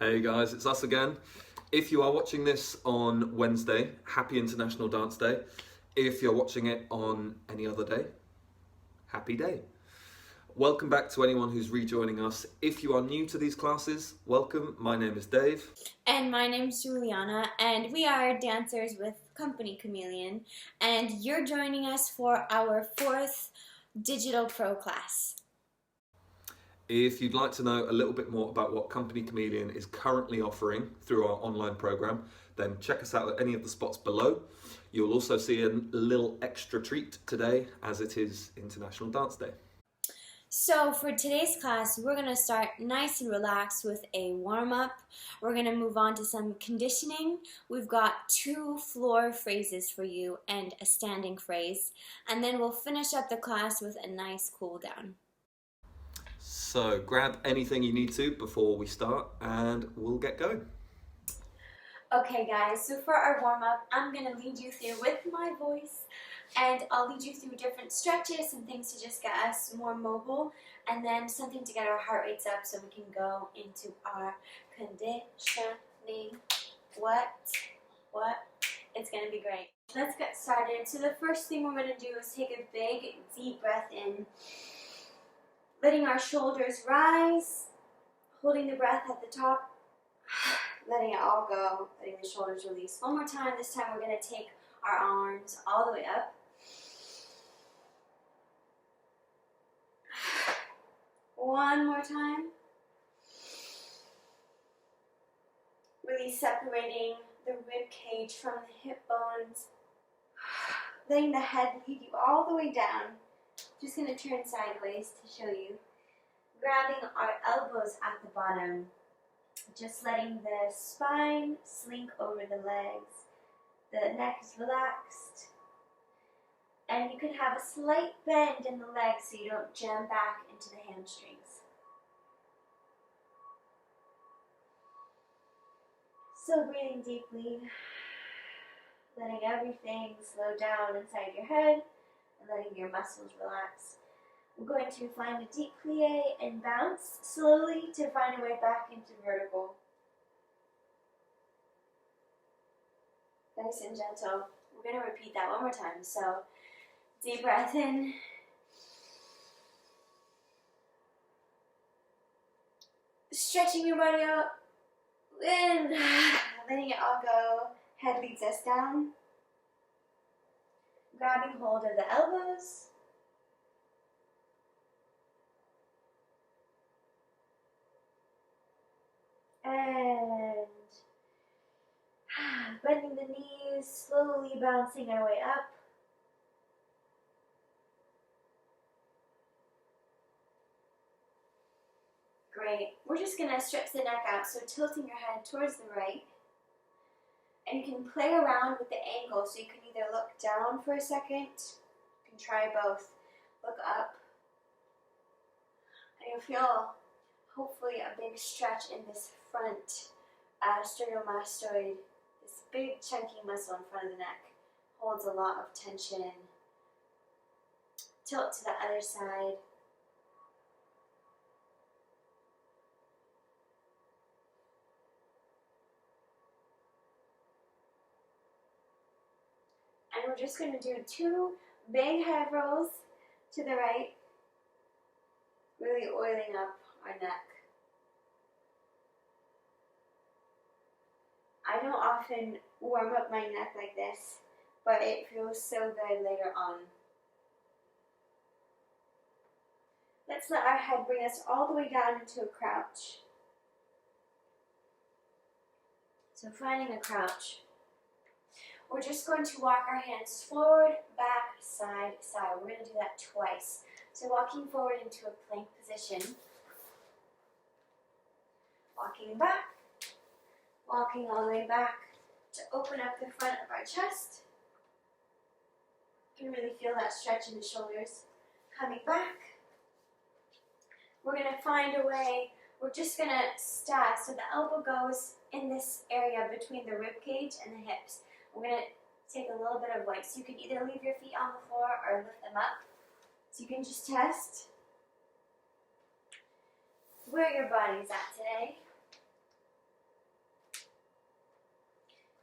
Hey guys, it's us again. If you are watching this on Wednesday, happy International Dance Day. If you're watching it on any other day, happy day. Welcome back to anyone who's rejoining us. If you are new to these classes, welcome. My name is Dave. And my name's Juliana, and we are dancers with Company Chameleon, and you're joining us for our 4th Digital Pro class. If you'd like to know a little bit more about what Company Chameleon is currently offering through our online program, then check us out at any of the spots below. You'll also see a little extra treat today as it is International Dance Day. So for today's class, we're going to start nice and relaxed with a warm-up. We're going to move on to some conditioning. We've got 2 floor phrases for you and a standing phrase. And then we'll finish up the class with a nice cool down. So grab anything you need to before we start and we'll get going. Okay guys, so for our warm-up, I'm going to lead you through with my voice, and I'll lead you through different stretches and things to just get us more mobile, and then something to get our heart rates up so we can go into our conditioning. What? It's going to be great. Let's get started. So the first thing we're going to do is take a big, deep breath in, letting our shoulders rise, holding the breath at the top, letting it all go, letting the shoulders release. One more time. This time we're going to take our arms all the way up. One more time. Really separating the rib cage from the hip bones. Letting the head lead you all the way down. Just going to turn sideways to show you. Grabbing our elbows at the bottom. Just letting the spine slink over the legs. The neck is relaxed. And you can have a slight bend in the legs so you don't jam back into the hamstrings. So breathing deeply, letting everything slow down inside your head and letting your muscles relax. We're going to find a deep plie and bounce slowly to find a way back into vertical. Nice and gentle. We're going to repeat that one more time. So, deep breath in. Stretching your body out. And letting it all go. Head leads us down. Grabbing hold of the elbows. And bending the knees, slowly bouncing our way up. Great. We're just going to stretch the neck out, so tilting your head towards the right. And you can play around with the angle, so you can either look down for a second, you can try both, look up, and you'll feel hopefully a big stretch in this front sternocleidomastoid. This big chunky muscle in front of the neck holds a lot of tension. Tilt to the other side. And we're just going to do 2 big head rolls to the right, really oiling up our neck. I don't often warm up my neck like this, but it feels so good later on. Let's let our head bring us all the way down into a crouch. So finding a crouch. We're just going to walk our hands forward, back, side, side. We're going to do that twice. So walking forward into a plank position. Walking back. Walking all the way back to open up the front of our chest. You can really feel that stretch in the shoulders. Coming back. We're going to find a way. We're just going to stack so the elbow goes in this area between the rib cage and the hips. We're going to take a little bit of weight. So you can either leave your feet on the floor or lift them up. So you can just test where your body's at today.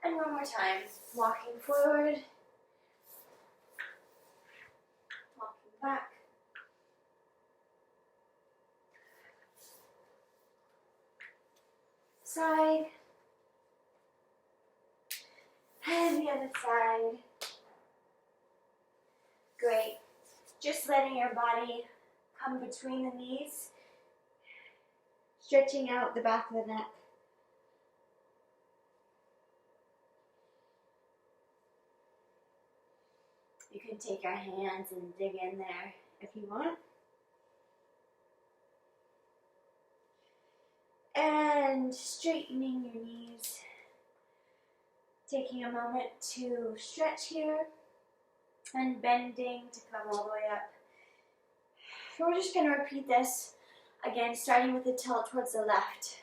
And one more time, walking forward, walking back, side, and the other side. Great. Just letting your body come between the knees, stretching out the back of the neck. You can take your hands and dig in there if you want. And straightening your knees. Taking a moment to stretch here and bending to come all the way up. So we're just going to repeat this again, starting with the tilt towards the left.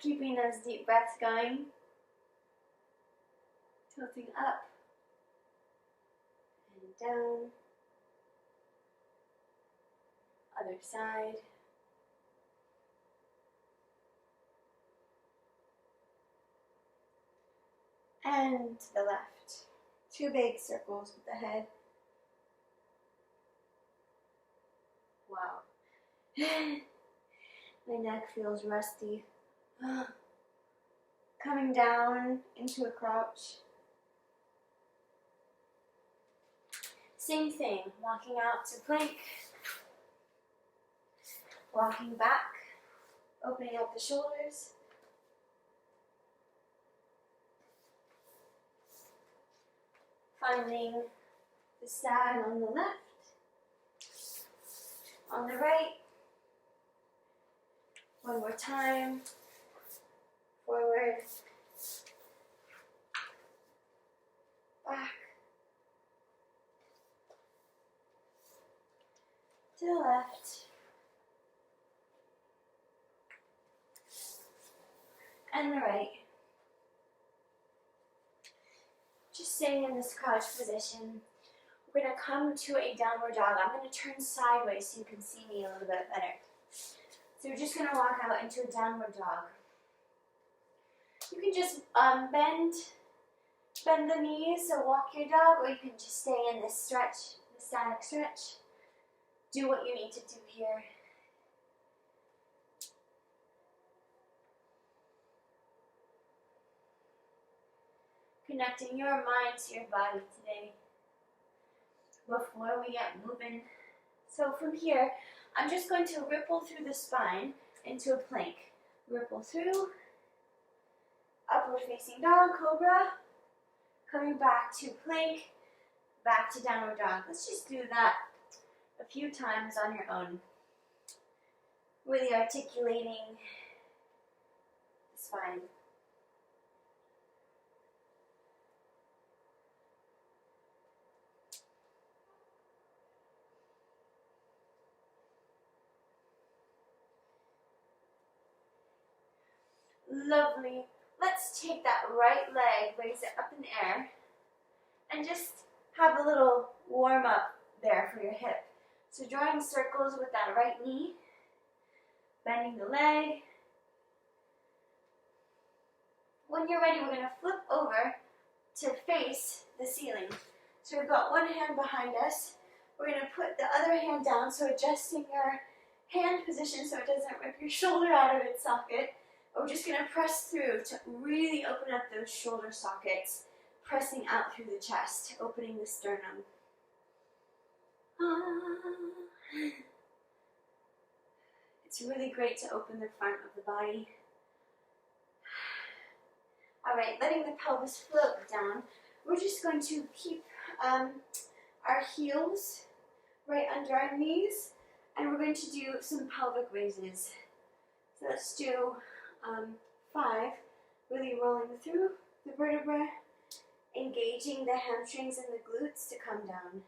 Keeping those deep breaths going. Tilting up and down. Other side. And to the left. 2 big circles with the head. Wow. My neck feels rusty. Coming down into a crouch. Same thing, walking out to plank. Walking back, opening up the shoulders. Finding the stag on the left, on the right. One more time. Forward, back, to the left, and the right. Just staying in this crouch position. We're going to come to a downward dog. I'm going to turn sideways so you can see me a little bit better. So you're just going to walk out into a downward dog. You can just bend the knees, so walk your dog, or you can just stay in this stretch, the static stretch. Do what you need to do here. Connecting your mind to your body today before we get moving. So from here, I'm just going to ripple through the spine into a plank. Ripple through. Upward facing dog, cobra, coming back to plank, back to downward dog. Let's just do that a few times on your own. Really articulating the spine. Lovely. Let's take that right leg, raise it up in the air, and just have a little warm up there for your hip. So drawing circles with that right knee, bending the leg. When you're ready, we're going to flip over to face the ceiling. So we've got one hand behind us. We're going to put the other hand down, so adjusting your hand position so it doesn't rip your shoulder out of its socket. We're just going to press through to really open up those shoulder sockets, pressing out through the chest, opening the sternum. It's really great to open the front of the body. All right, letting the pelvis float down. We're just going to keep our heels right under our knees, and we're going to do some pelvic raises. So let's do 5, really rolling through the vertebra, engaging the hamstrings and the glutes to come down.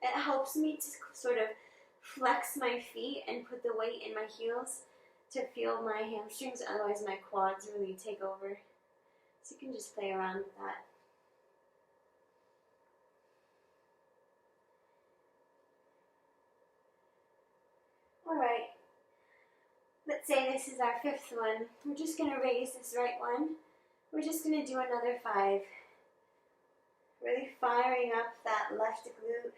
It helps me to sort of flex my feet and put the weight in my heels to feel my hamstrings, otherwise my quads really take over. So you can just play around with that. Alright, let's let's say this is our 5th one. We're just going to raise this right one. We're just going to do another 5. Really firing up that left glute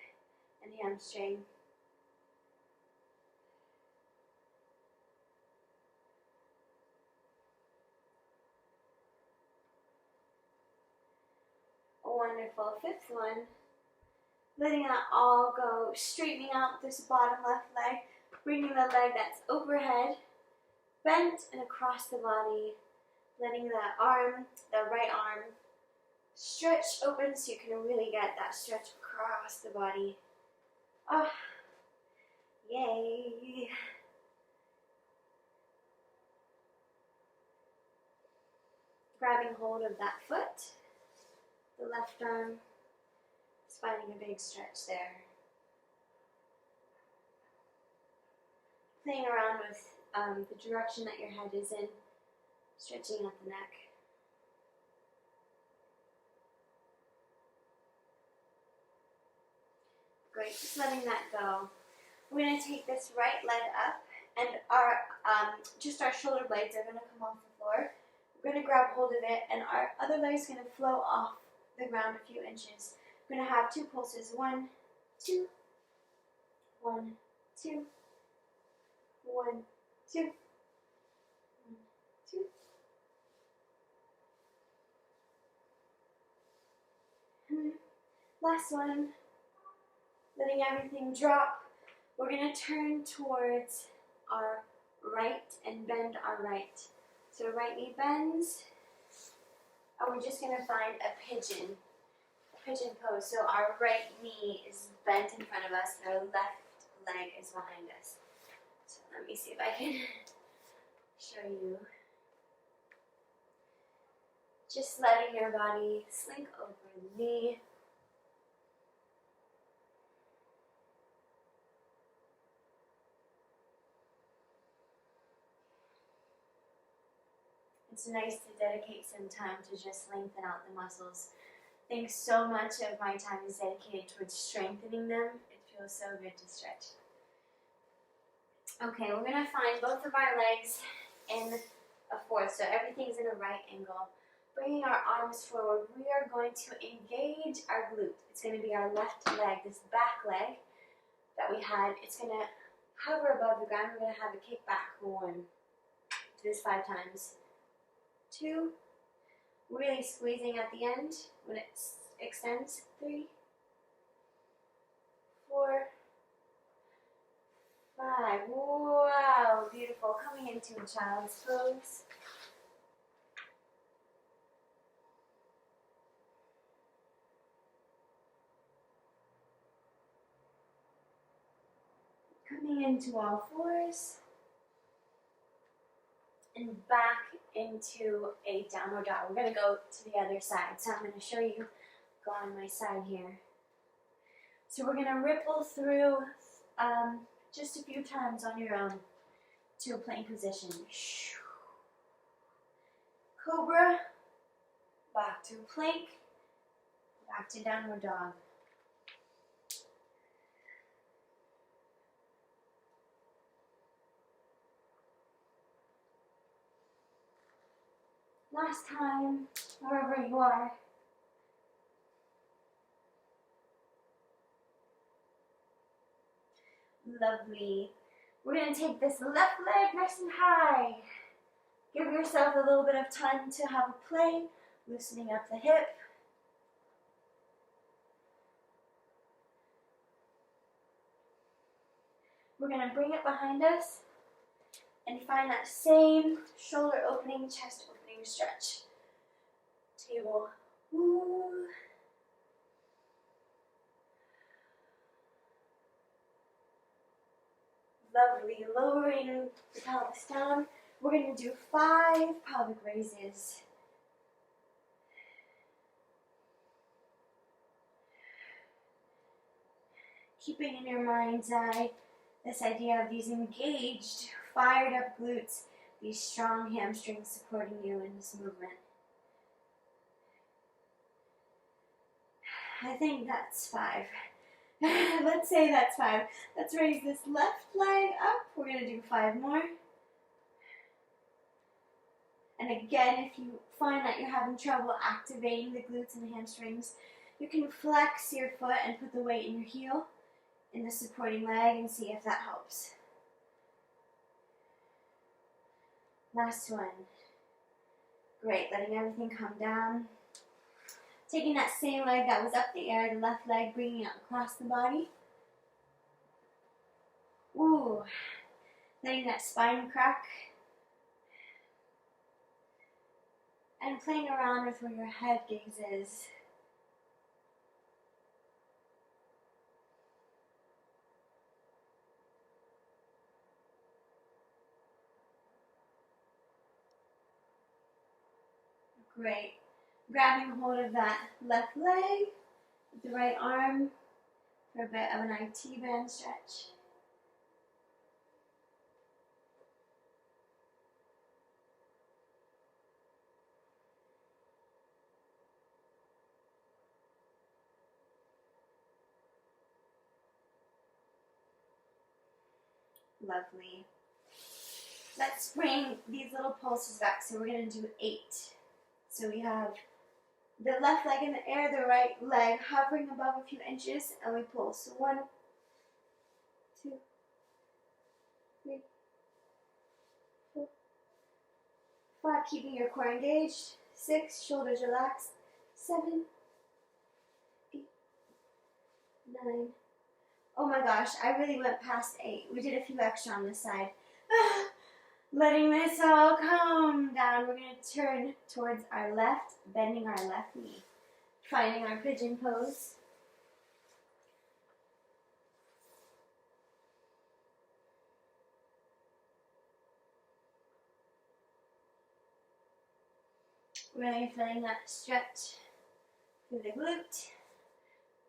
and hamstring. Wonderful. 5th one. Letting that all go, straightening out this bottom left leg, bringing the leg that's overhead, bent and across the body, letting that arm, the right arm, stretch open so you can really get that stretch across the body. Oh, yay. Grabbing hold of that foot, the left arm, just finding a big stretch there. Playing around with the direction that your head is in, stretching at the neck. Great, just letting that go. We're going to take this right leg up, and our just our shoulder blades are going to come off the floor. We're going to grab hold of it, and our other leg is going to flow off the ground a few inches. We're going to have 2 pulses. 1, 2, 1, 2, 1, 2, 1, 2. Last one. Letting everything drop. We're going to turn towards our right and bend our right. So right knee bends, and we're just going to find a pigeon pose. So our right knee is bent in front of us, and our left leg is behind us. So let me see if I can show you. Just letting your body slink over the knee. It's nice to dedicate some time to just lengthen out the muscles. I think so much of my time is dedicated towards strengthening them. It feels so good to stretch. Okay, we're going to find both of our legs in a 4th, so everything's in a right angle. Bringing our arms forward, we are going to engage our glute. It's going to be our left leg, this back leg that we had. It's going to hover above the ground. We're going to have a kick back. 1. Do this 5 times. 2, really squeezing at the end when it extends. 3, 4, 5. Wow, beautiful. Coming into a child's pose. Coming into all 4s. And back into a downward dog. We're going to go to the other side. So I'm going to show you, go on my side here. So we're going to ripple through just a few times on your own to a plank position. Cobra, back to plank, back to downward dog. Last time, wherever you are. Lovely. We're going to take this left leg nice and high. Give yourself a little bit of time to have a play, loosening up the hip. We're going to bring it behind us and find that same shoulder opening, chest opening stretch. Table. Ooh. Lovely. Lowering the pelvis down. We're going to do 5 pelvic raises. Keeping in your mind's eye this idea of these engaged, fired up glutes, these strong hamstrings supporting you in this movement. I think that's 5. Let's say that's 5. Let's raise this left leg up. We're going to do 5 more. And again, if you find that you're having trouble activating the glutes and the hamstrings, you can flex your foot and put the weight in your heel in the supporting leg and see if that helps. Last one. Great, letting everything come down. Taking that same leg that was up the air, the left leg, bringing it across the body. Ooh, letting that spine crack. And playing around with where your head gaze is. Great. Grabbing hold of that left leg with the right arm for a bit of an IT band stretch. Lovely. Let's bring these little pulses back. So we're going to do 8. So we have the left leg in the air, the right leg hovering above a few inches, and we pull. So 1, 2, 3, 4, 5. Keeping your core engaged. 6, shoulders relaxed. 7, 8, 9. Oh my gosh, I really went past 8. We did a few extra on this side. Letting this all come down. We're going to turn towards our left, bending our left knee. Finding our pigeon pose. Really feeling that stretch through the glute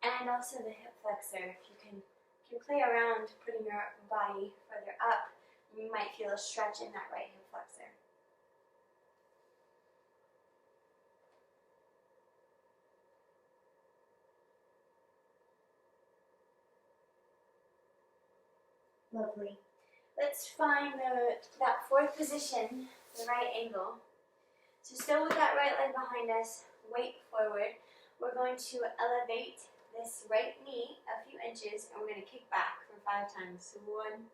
and also the hip flexor. If you can play around putting your body further up, you might feel a stretch in that right hip flexor. Lovely. Let's find that 4th position, the right angle. So still with that right leg behind us, weight forward. We're going to elevate this right knee a few inches and we're going to kick back for 5 times. So 1,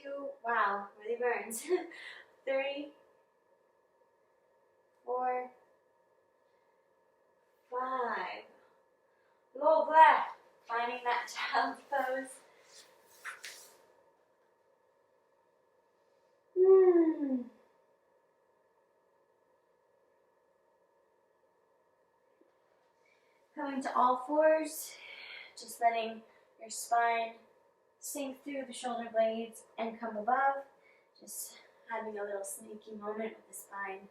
2, wow, really burns. 3, 4, 5. Low breath, finding that child's pose. Coming to all 4s, just letting your spine sink through the shoulder blades and come above. Just having a little sneaky moment with the spine.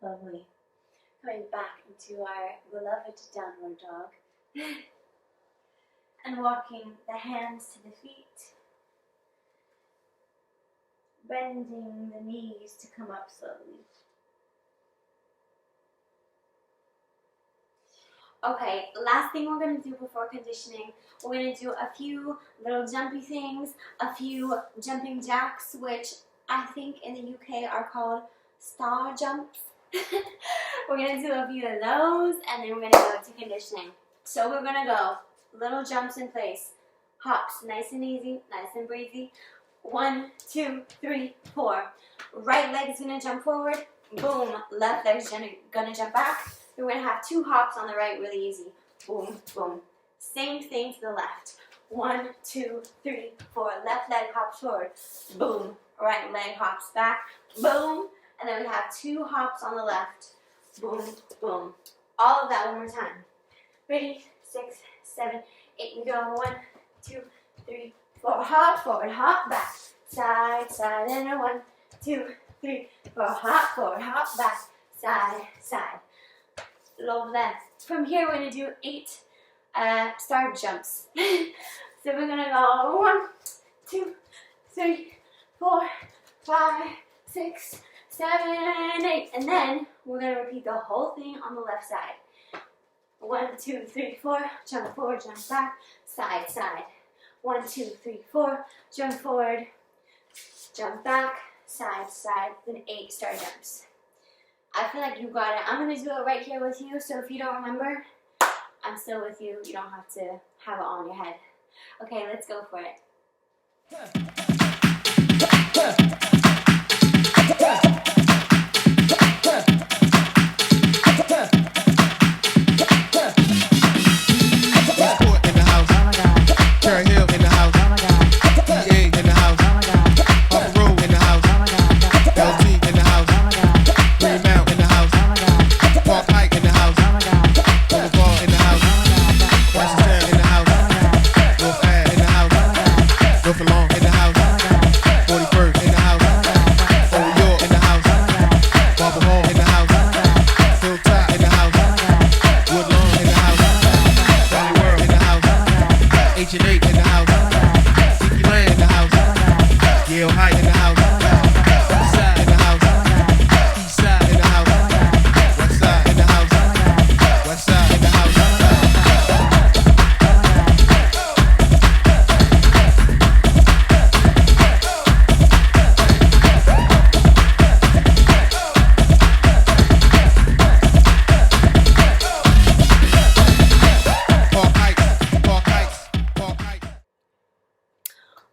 Lovely. Coming back into our beloved downward dog. And walking the hands to the feet. Bending the knees to come up slowly. Okay, last thing we're going to do before conditioning, we're going to do a few little jumpy things, a few jumping jacks, which I think in the UK are called star jumps. We're going to do a few of those, and then we're going to go to conditioning. So we're going to go little jumps in place, hops, nice and easy, nice and breezy. 1, 2, 3, 4. Right leg is going to jump forward. Boom. Left leg is going to jump back. We're going to have 2 hops on the right, really easy. Boom, boom. Same thing to the left. 1, 2, 3, 4. Left leg hops forward. Boom. Right leg hops back. Boom. And then we have 2 hops on the left. Boom, boom. All of that one more time. Ready? 6, 7, 8. We go 1, 2, 3, 4. Hop forward, hop back. Side, side, and a 1, 2, 3, 4. Hop forward, hop back. Side, side. Love that. From here, we're going to do 8 star jumps. So we're going to go 1, 2, 3, 4, 5, 6, 7, 8. And then we're going to repeat the whole thing on the left side. 1, 2, 3, 4. Jump forward, jump back, side, side. 1, 2, 3, 4. Jump forward, jump back, side, side. Then 8 star jumps. I feel like you got it. I'm going to do it right here with you. So if you don't remember, I'm still with you. You don't have to have it all in your head. Okay, let's go for it.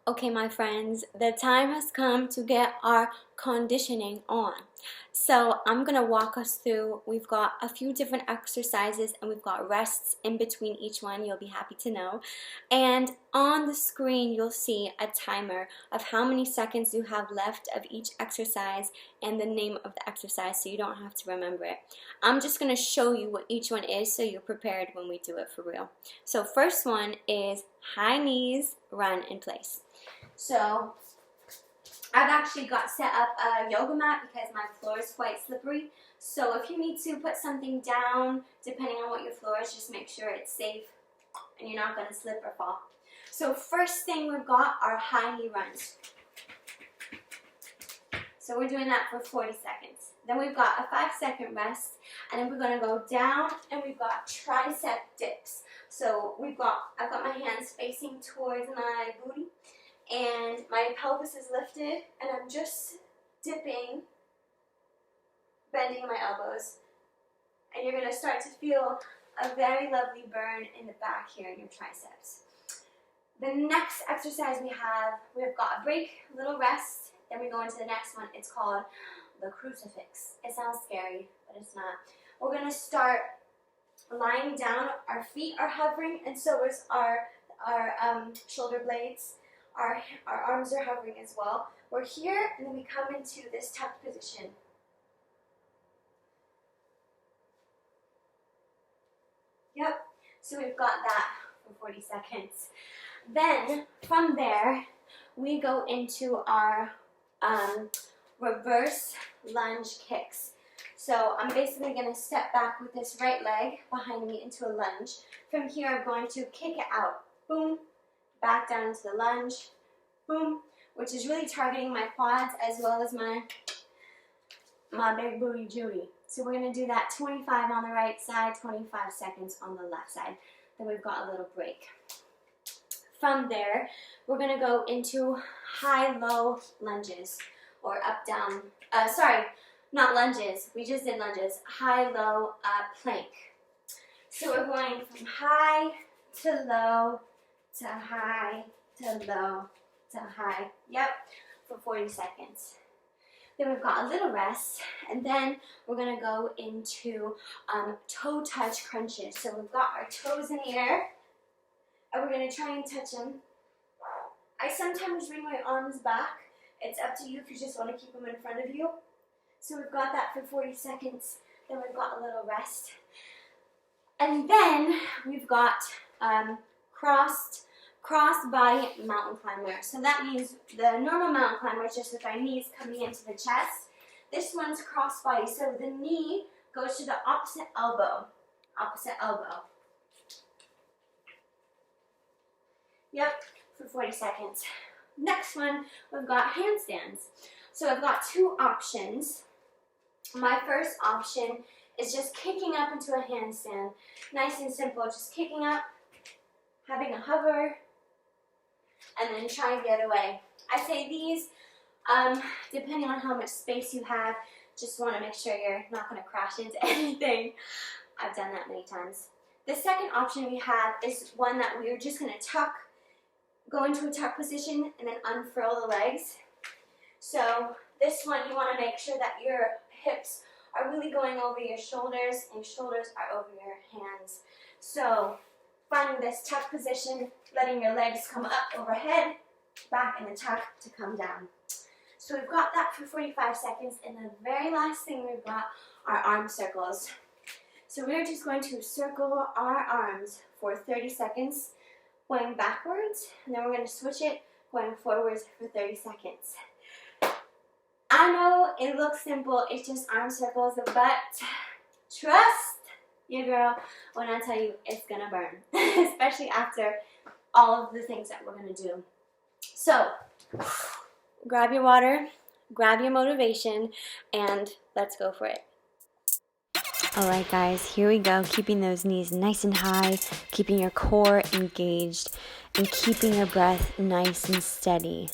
Okay, my friends, the time has come to get our conditioning on. So I'm going to walk us through. We've got a few different exercises and we've got rests in between each one. You'll be happy to know. And on the screen, you'll see a timer of how many seconds you have left of each exercise and the name of the exercise, so you don't have to remember it. I'm just going to show you what each one is so you're prepared when we do it for real. So first one is high knees, run in place. So I've actually got set up a yoga mat because my floor is quite slippery. So if you need to put something down, depending on what your floor is, just make sure it's safe and you're not going to slip or fall. So first thing we've got are high knee runs. So we're doing that for 40 seconds. Then we've got a 5-second rest, and then we're going to go down and we've got tricep dips. So I've got my hands facing towards my booty. And my pelvis is lifted, and I'm just dipping, bending my elbows. And you're going to start to feel a very lovely burn in the back here in your triceps. The next exercise we've got a break, a little rest, then we go into the next one. It's called the crucifix. It sounds scary, but it's not. We're going to start lying down. Our feet are hovering, and so is our shoulder blades. Our arms are hovering as well. We're here, and then we come into this tucked position. Yep, so we've got that for 40 seconds. Then, from there, we go into our reverse lunge kicks. So I'm basically going to step back with this right leg behind me into a lunge. From here, I'm going to kick it out. Boom. Back down into the lunge, boom, which is really targeting my quads as well as my big booty Judy. So we're going to do that 25 on the right side, 25 seconds on the left side. Then we've got a little break. From there, we're going to go into high-low lunges, or up-down, sorry, not lunges, we just did lunges, high-low plank. So we're going from high to low, to high, to low, to high. Yep, for 40 seconds. Then we've got a little rest, and then we're going to go into toe touch crunches. So we've got our toes in the air, and we're going to try and touch them. I sometimes bring my arms back. It's up to you if you just want to keep them in front of you. So we've got that for 40 seconds. Then we've got a little rest. And then we've got cross body mountain climber. So that means the normal mountain climber is just with our knees coming into the chest. This one's cross body. So the knee goes to the opposite elbow. Opposite elbow. Yep, for 40 seconds. Next one, we've got handstands. So I've got two options. My first option is just kicking up into a handstand. Nice and simple, just kicking up, having a hover, and then trying the other way. I say these, depending on how much space you have, just want to make sure you're not going to crash into anything. I've done that many times. The second option we have is one that we're just going to tuck, go into a tuck position, and then unfurl the legs. So this one, you want to make sure that your hips are really going over your shoulders and your shoulders are over your hands. So finding this tuck position, letting your legs come up overhead, back in the tuck to come down. So we've got that for 45 seconds, and the very last thing we've got are arm circles. So we're just going to circle our arms for 30 seconds, going backwards, and then we're going to switch it, going forwards for 30 seconds. I know it looks simple, it's just arm circles, but trust your girl when I tell you it's gonna burn, especially after all of the things that we're gonna do. So, grab your water, grab your motivation, and let's go for it. Alright guys, here we go, keeping those knees nice and high, keeping your core engaged, and keeping your breath nice and steady.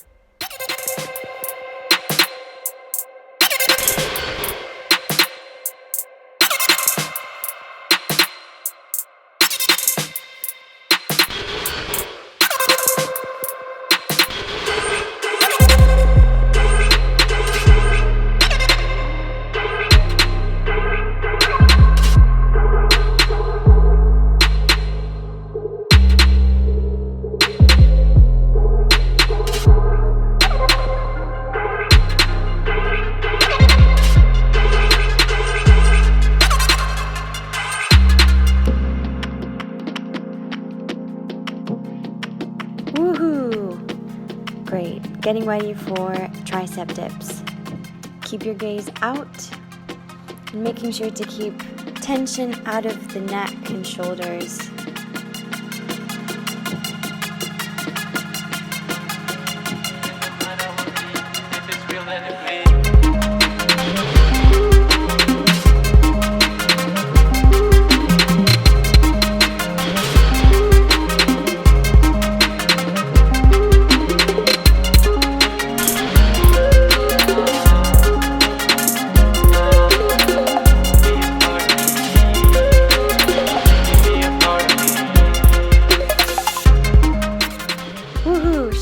Woohoo! Great. Getting ready for tricep dips. Keep your gaze out and making sure to keep tension out of the neck and shoulders.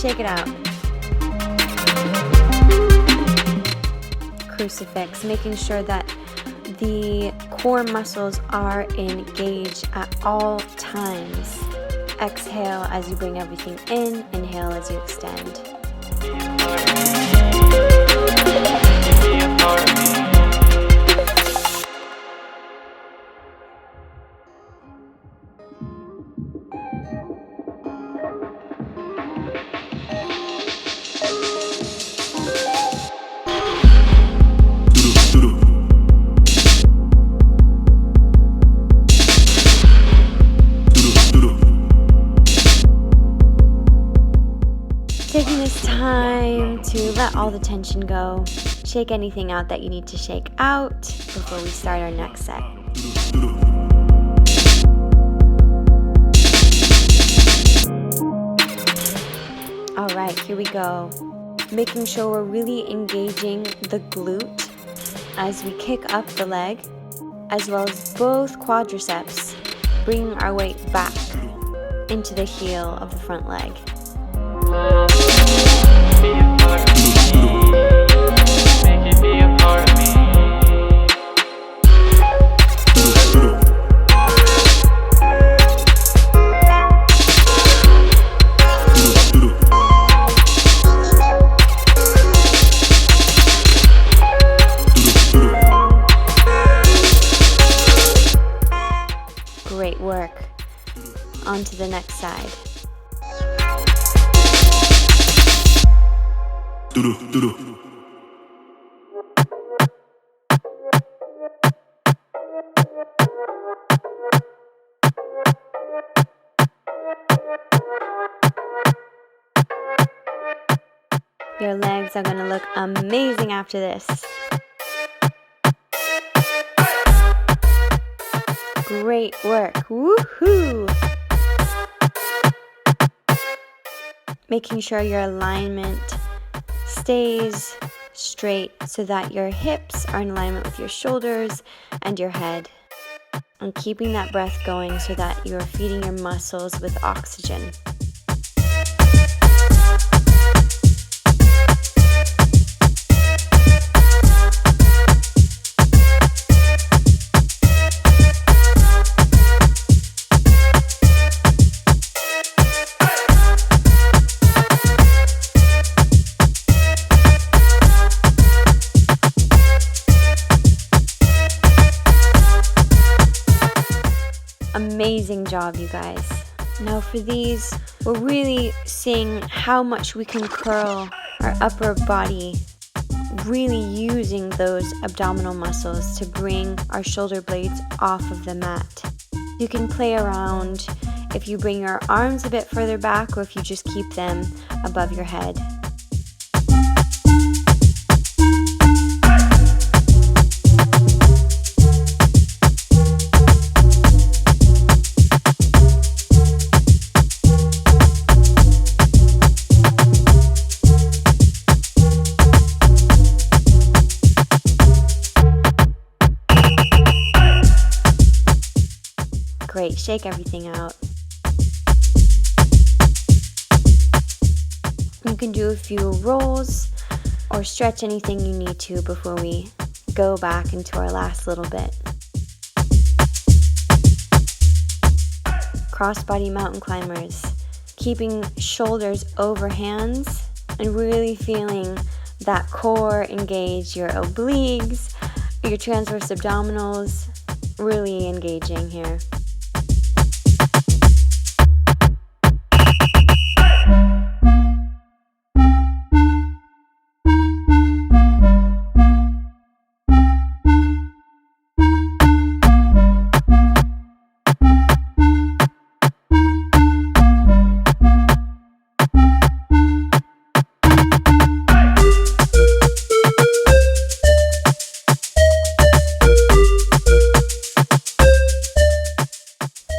Shake it out. Crucifix, making sure that the core muscles are engaged at all times. Exhale as you bring everything in, inhale as you extend. Taking this time to let all the tension go. Shake anything out that you need to shake out before we start our next set. Alright, here we go. Making sure we're really engaging the glute as we kick up the leg, as well as both quadriceps, bringing our weight back into the heel of the front leg. Great work. On to the next side. Your legs are going to look amazing after this. Great work. Woohoo! Making sure your alignment stays straight so that your hips are in alignment with your shoulders and your head. And keeping that breath going so that you're feeding your muscles with oxygen. Amazing job, you guys. Now for these, we're really seeing how much we can curl our upper body, really using those abdominal muscles to bring our shoulder blades off of the mat. You can play around if you bring your arms a bit further back or if you just keep them above your head. Great, shake everything out. You can do a few rolls or stretch anything you need to before we go back into our last little bit. Crossbody mountain climbers, keeping shoulders over hands and really feeling that core engage, your obliques, your transverse abdominals, really engaging here.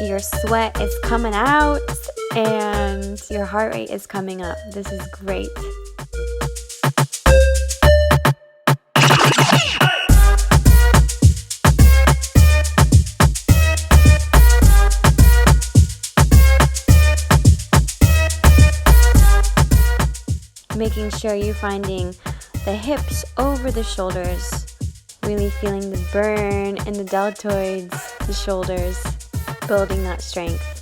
Your sweat is coming out and your heart rate is coming up. This is great. Making sure you're finding the hips over the shoulders, really feeling the burn in the deltoids, the shoulders, building that strength.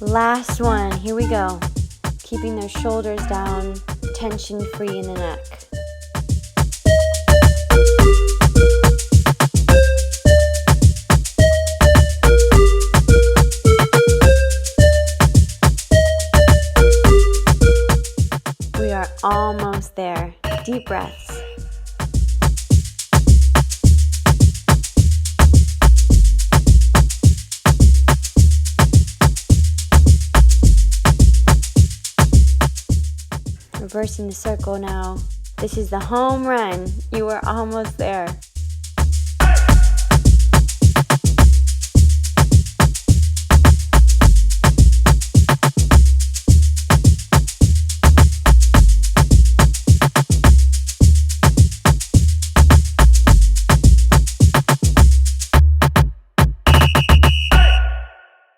Last one, here we go. Keeping those shoulders down, tension free in the neck. We are almost there. Deep breaths. Reversing the circle now. This is the home run. You are almost there.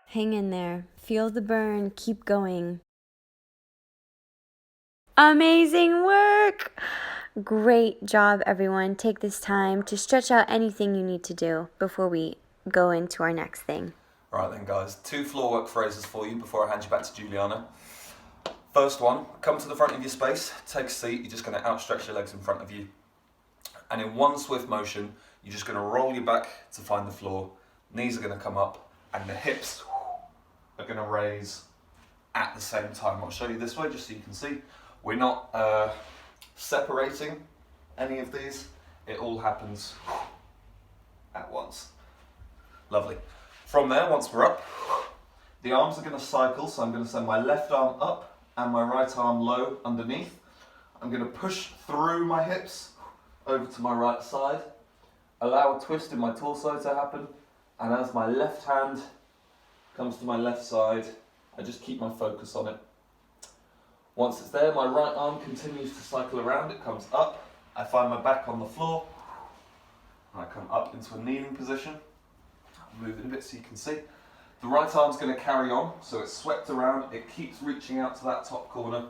Hang in there. Feel the burn. Keep going. Amazing work! Great job, everyone. Take this time to stretch out anything you need to do before we go into our next thing. All right then, guys. 2 floor work phrases for you before I hand you back to Juliana. First one, come to the front of your space, take a seat. You're just going to outstretch your legs in front of you. And in one swift motion, you're just going to roll your back to find the floor. Knees are going to come up and the hips are going to raise at the same time. I'll show you this way just so you can see. We're not separating any of these. It all happens at once. Lovely. From there, once we're up, the arms are going to cycle, so I'm going to send my left arm up and my right arm low underneath. I'm going to push through my hips over to my right side, allow a twist in my torso to happen, and as my left hand comes to my left side, I just keep my focus on it. Once it's there, my right arm continues to cycle around, it comes up, I find my back on the floor, and I come up into a kneeling position. I'll move it a bit so you can see. The right arm's going to carry on, so it's swept around, it keeps reaching out to that top corner,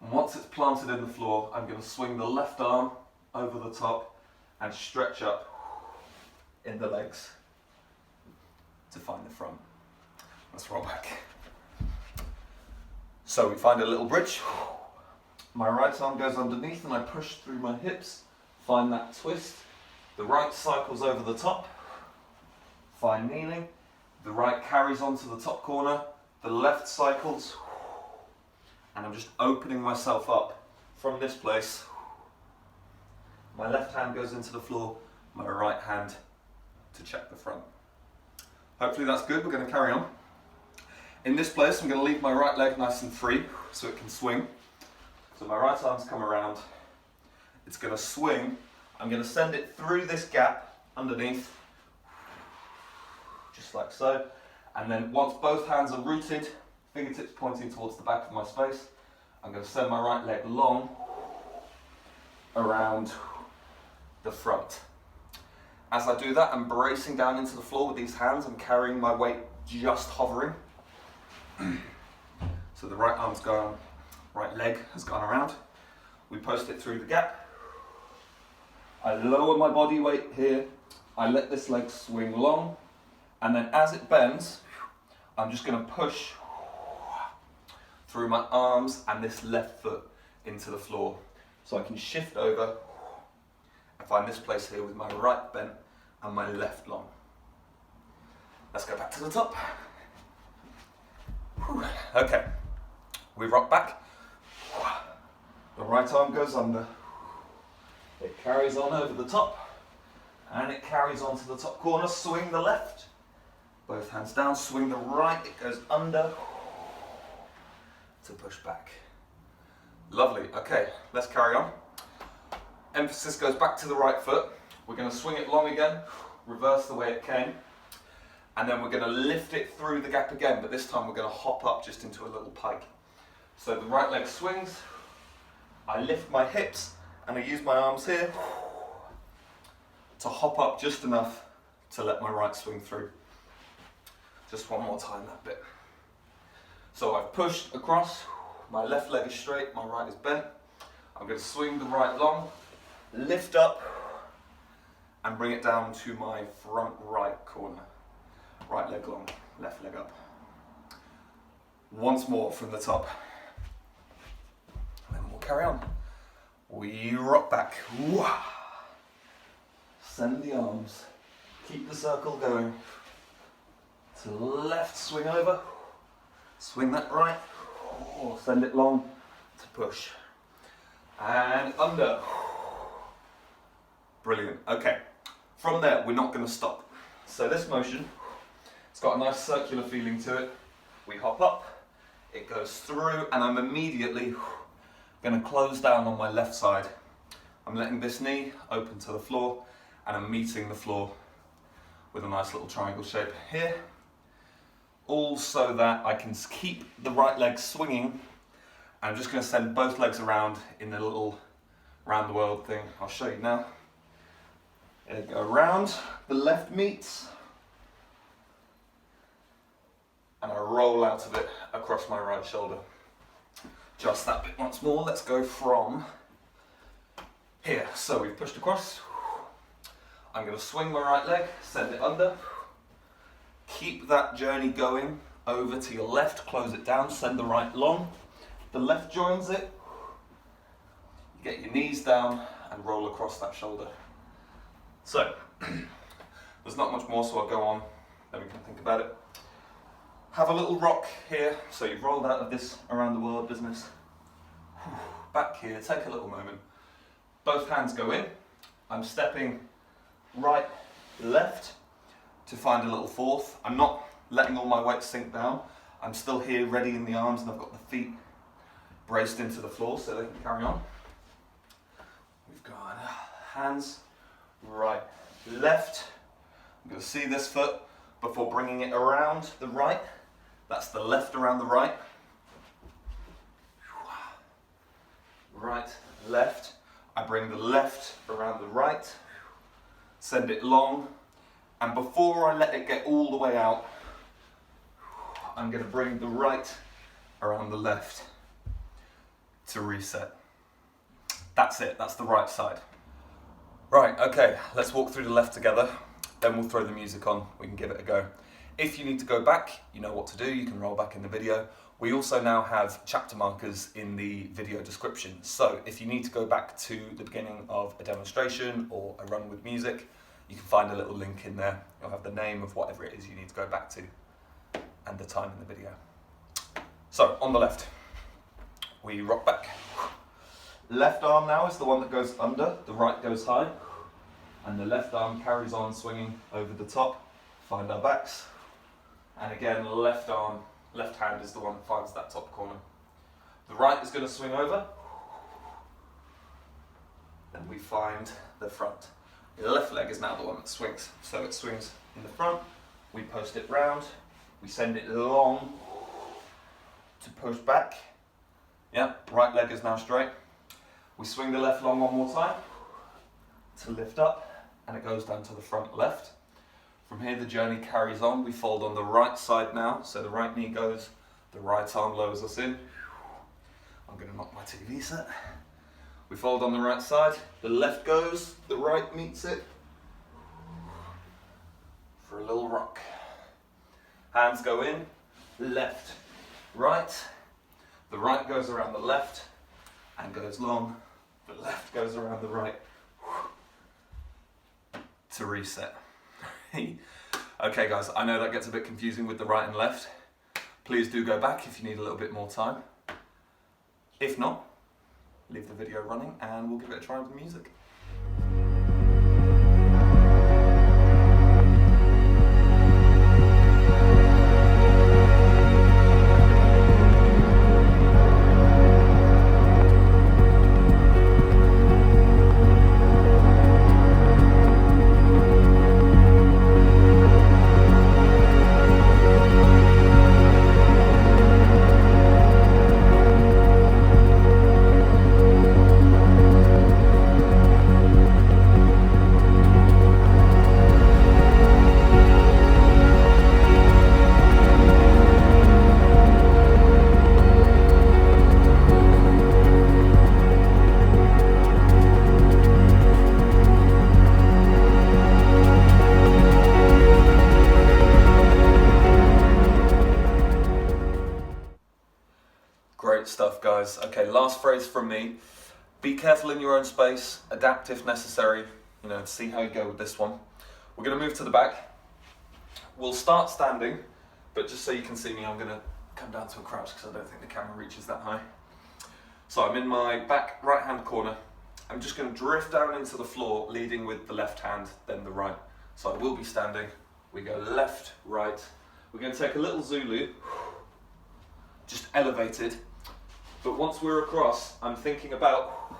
and once it's planted in the floor, I'm going to swing the left arm over the top and stretch up in the legs to find the front. Let's roll back. So we find a little bridge. My right arm goes underneath and I push through my hips, find that twist. The right cycles over the top, find kneeling. The right carries onto the top corner, the left cycles, and I'm just opening myself up from this place. My left hand goes into the floor, my right hand to check the front. Hopefully that's good, we're going to carry on. In this place I'm going to leave my right leg nice and free so it can swing. So my right arm's come around, it's going to swing, I'm going to send it through this gap underneath, just like so, and then once both hands are rooted, fingertips pointing towards the back of my space, I'm going to send my right leg long around the front. As I do that, I'm bracing down into the floor with these hands, I'm carrying my weight just hovering. So the right arm's gone, right leg has gone around. We post it through the gap. I lower my body weight here, I let this leg swing long, and then as it bends, I'm just going to push through my arms and this left foot into the floor. So I can shift over and find this place here with my right bent and my left long. Let's go back to the top. Okay, we rock back. The right arm goes under. It carries on over the top and it carries on to the top corner. Swing the left. Both hands down, swing the right, it goes under to push back. Lovely, okay, let's carry on. Emphasis goes back to the right foot. We're going to swing it long again, reverse the way it came, and then we're going to lift it through the gap again, but this time we're going to hop up just into a little pike. So the right leg swings, I lift my hips, and I use my arms here to hop up just enough to let my right swing through. Just one more time that bit. So I've pushed across, my left leg is straight, my right is bent. I'm going to swing the right long, lift up, and bring it down to my front right corner. Right leg long, left leg up. Once more from the top. And we'll carry on. We rock back. Send the arms, keep the circle going. To the left, swing over, swing that right, send it long to push, and under. Brilliant, okay. From there, we're not going to stop. So this motion, it's got a nice circular feeling to it. We hop up, it goes through, and I'm immediately going to close down on my left side. I'm letting this knee open to the floor, and I'm meeting the floor with a nice little triangle shape here. All so that I can keep the right leg swinging. I'm just going to send both legs around in the little round the world thing. I'll show you now. There you go, around, the left meets, and I roll out of it across my right shoulder. Just that bit once more. Let's go from here. So we've pushed across. I'm going to swing my right leg, send it under. Keep that journey going over to your left, close it down, send the right long. The left joins it. You get your knees down and roll across that shoulder. So, there's not much more, so I'll go on then we can think about it. Have a little rock here. So you've rolled out of this around the world business. Back here, take a little moment. Both hands go in. I'm stepping right, left to find a little fourth. I'm not letting all my weight sink down. I'm still here ready in the arms, and I've got the feet braced into the floor so they can carry on. We've got hands right, left. I'm going to see this foot before bringing it around the right. That's the left around the right. Right, left. I bring the left around the right. Send it long. And before I let it get all the way out, I'm going to bring the right around the left to reset. That's it, that's the right side. Right, okay, let's walk through the left together, then we'll throw the music on, we can give it a go. If you need to go back, you know what to do, you can roll back in the video. We also now have chapter markers in the video description, so if you need to go back to the beginning of a demonstration or a run with music, you can find a little link in there. You'll have the name of whatever it is you need to go back to and the time in the video. So, on the left, we rock back. Left arm now is the one that goes under, the right goes high, and the left arm carries on swinging over the top. Find our backs, and again, left arm, left hand is the one that finds that top corner. The right is going to swing over, then we find the front. The left leg is now the one that swings, so it swings in the front, we post it round, we send it long to push back. Yeah, right leg is now straight. We swing the left long one more time to lift up, and it goes down to the front left. From here the journey carries on. We fold on the right side now, so the right knee goes, the right arm lowers us in. I'm going to knock my TV set. We fold on the right side, the left goes, the right meets it for a little rock. Hands go in, left, right. The right goes around the left and goes long. The left goes around the right to reset. Okay guys, I know that gets a bit confusing with the right and left. Please do go back if you need a little bit more time. If not, leave the video running and we'll give it a try with the music. Great stuff, guys. Okay, last phrase from me. Be careful in your own space, adapt if necessary, see how you go with this one. We're going to move to the back. We'll start standing, but just so you can see me, I'm going to come down to a crouch because I don't think the camera reaches that high. So I'm in my back right hand corner. I'm just going to drift down into the floor, leading with the left hand, then the right. So I will be standing. We go left, right. We're going to take a little Zulu, just elevated. But once we're across, I'm thinking about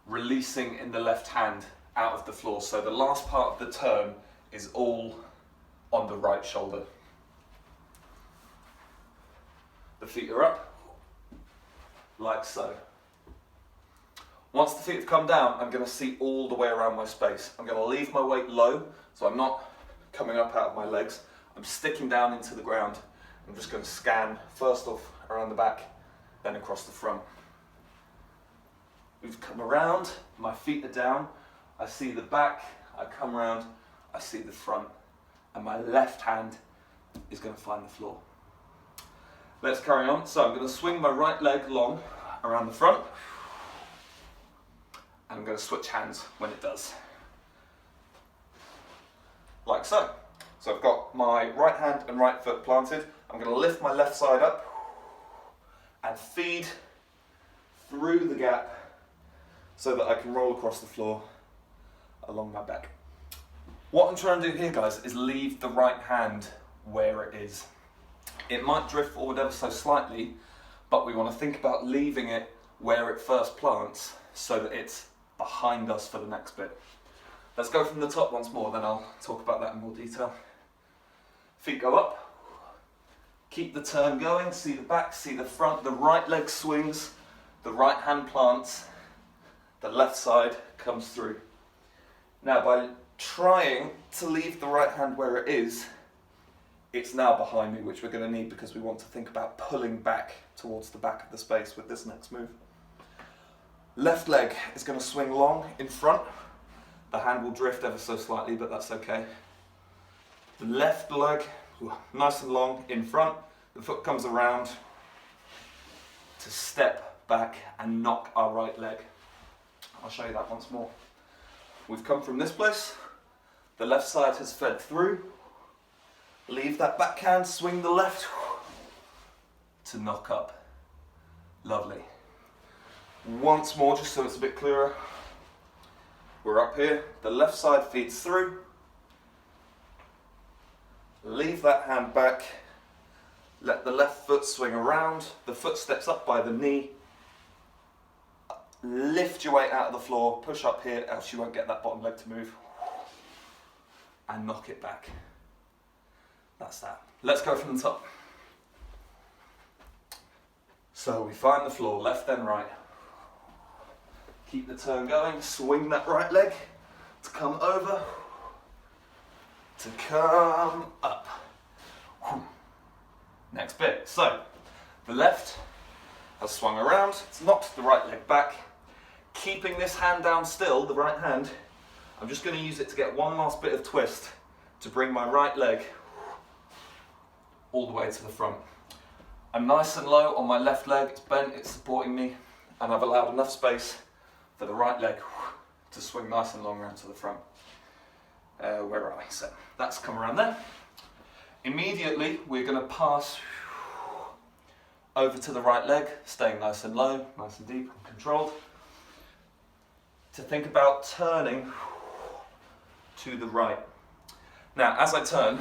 releasing in the left hand out of the floor. So the last part of the turn is all on the right shoulder. The feet are up, like so. Once the feet have come down, I'm going to see all the way around my space. I'm going to leave my weight low, so I'm not coming up out of my legs. I'm sticking down into the ground. I'm just going to scan, first off around the back, then across the front. We've come around, my feet are down, I see the back, I come around, I see the front, and my left hand is going to find the floor. Let's carry on. So I'm going to swing my right leg long around the front, and I'm going to switch hands when it does. Like so. So I've got my right hand and right foot planted. I'm going to lift my left side up and feed through the gap so that I can roll across the floor along my back. What I'm trying to do here, guys, is leave the right hand where it is. It might drift forward ever so slightly, but we want to think about leaving it where it first plants so that it's behind us for the next bit. Let's go from the top once more, then I'll talk about that in more detail. Feet go up, keep the turn going, see the back, see the front, the right leg swings, the right hand plants, the left side comes through. Now by trying to leave the right hand where it is, it's now behind me, which we're going to need because we want to think about pulling back towards the back of the space with this next move. Left leg is going to swing long in front. The hand will drift ever so slightly, but that's okay. The left leg, nice and long in front. The foot comes around to step back and knock our right leg. I'll show you that once more. We've come from this place. The left side has fed through. Leave that backhand, swing the left to knock up. Lovely. Once more, just so it's a bit clearer. We're up here, the left side feeds through. Leave that hand back. Let the left foot swing around. The foot steps up by the knee. Lift your weight out of the floor, push up here, else you won't get that bottom leg to move. And knock it back. That's that. Let's go from the top. So we find the floor, left then right. Keep the turn going, swing that right leg to come over, to come up. Next bit. So the left has swung around, it's knocked the right leg back. Keeping this hand down still, the right hand, I'm just going to use it to get one last bit of twist to bring my right leg all the way to the front. I'm nice and low on my left leg, it's bent, it's supporting me, and I've allowed enough space for the right leg to swing nice and long around to the front. Where are we? So that's come around there. Immediately we're going to pass over to the right leg, staying nice and low, nice and deep and controlled. To think about turning to the right. Now as I turn,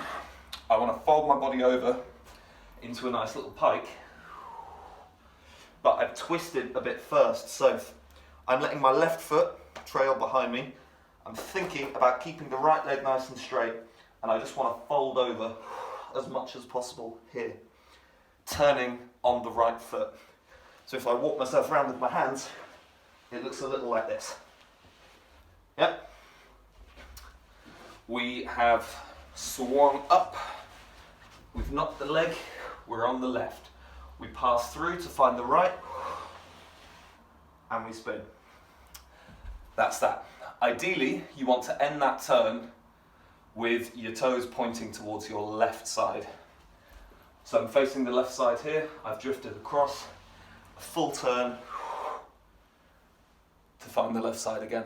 I want to fold my body over into a nice little pike, but I've twisted a bit first, so I'm letting my left foot trail behind me. I'm thinking about keeping the right leg nice and straight, and I just want to fold over as much as possible here, turning on the right foot. So if I walk myself around with my hands, it looks a little like this. Yep. We have swung up, we've knocked the leg, we're on the left. We pass through to find the right, and we spin. That's that. Ideally, you want to end that turn with your toes pointing towards your left side. So I'm facing the left side here, I've drifted across, a full turn to find the left side again.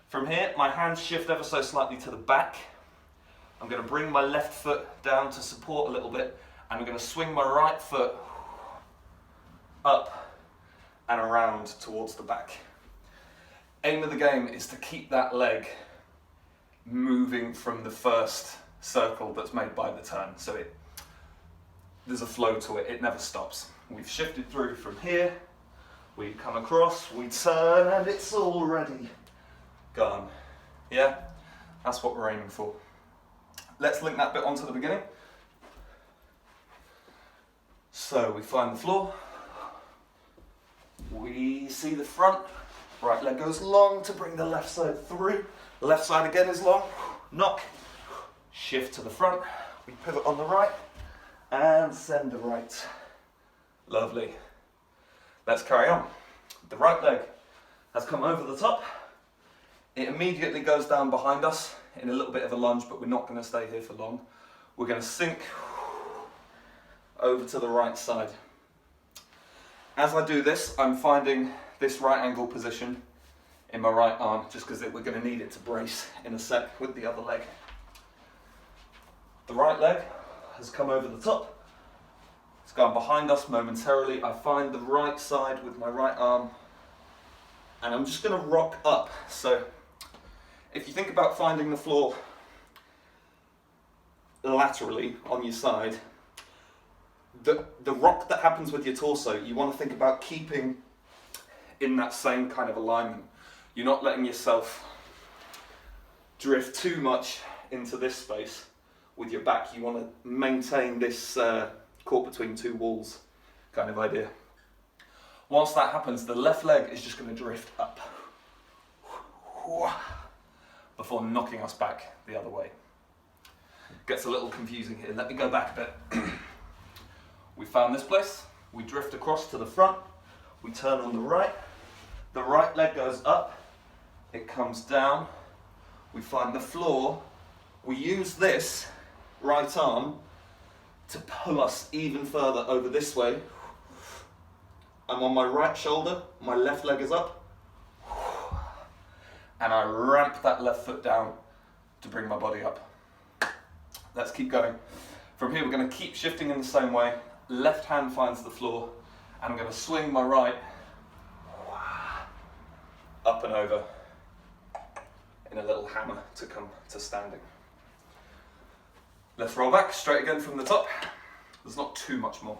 From here, my hands shift ever so slightly to the back. I'm going to bring my left foot down to support a little bit, and I'm going to swing my right foot up and around towards the back. Aim of the game is to keep that leg moving from the first circle that's made by the turn, so there's a flow to it, it never stops. We've shifted through from here, we come across, we turn, and it's already gone. Yeah, that's what we're aiming for. Let's link that bit onto the beginning. So we find the floor, we see the front, right leg goes long to bring the left side through, the left side again is long, knock, shift to the front, we pivot on the right, and send the right. Lovely. Let's carry on. The right leg has come over the top, it immediately goes down behind us in a little bit of a lunge, but we're not going to stay here for long. We're going to sink over to the right side. As I do this, I'm finding this right angle position in my right arm, just because we're going to need it to brace in a sec with the other leg. The right leg has come over the top. It's gone behind us momentarily. I find the right side with my right arm, and I'm just going to rock up. So if you think about finding the floor laterally on your side, the rock that happens with your torso, you want to think about keeping in that same kind of alignment. You're not letting yourself drift too much into this space with your back. You want to maintain this caught between two walls kind of idea. Whilst that happens, the left leg is just going to drift up before knocking us back the other way. Gets a little confusing here. Let me go back a bit. We found this place, we drift across to the front, we turn on the right leg goes up, it comes down, we find the floor, we use this right arm to pull us even further over this way. I'm on my right shoulder, my left leg is up, and I ramp that left foot down to bring my body up. Let's keep going. From here we're going to keep shifting in the same way. Left hand finds the floor, and I'm going to swing my right up and over in a little hammer to come to standing. Let's roll back, straight again from the top. There's not too much more.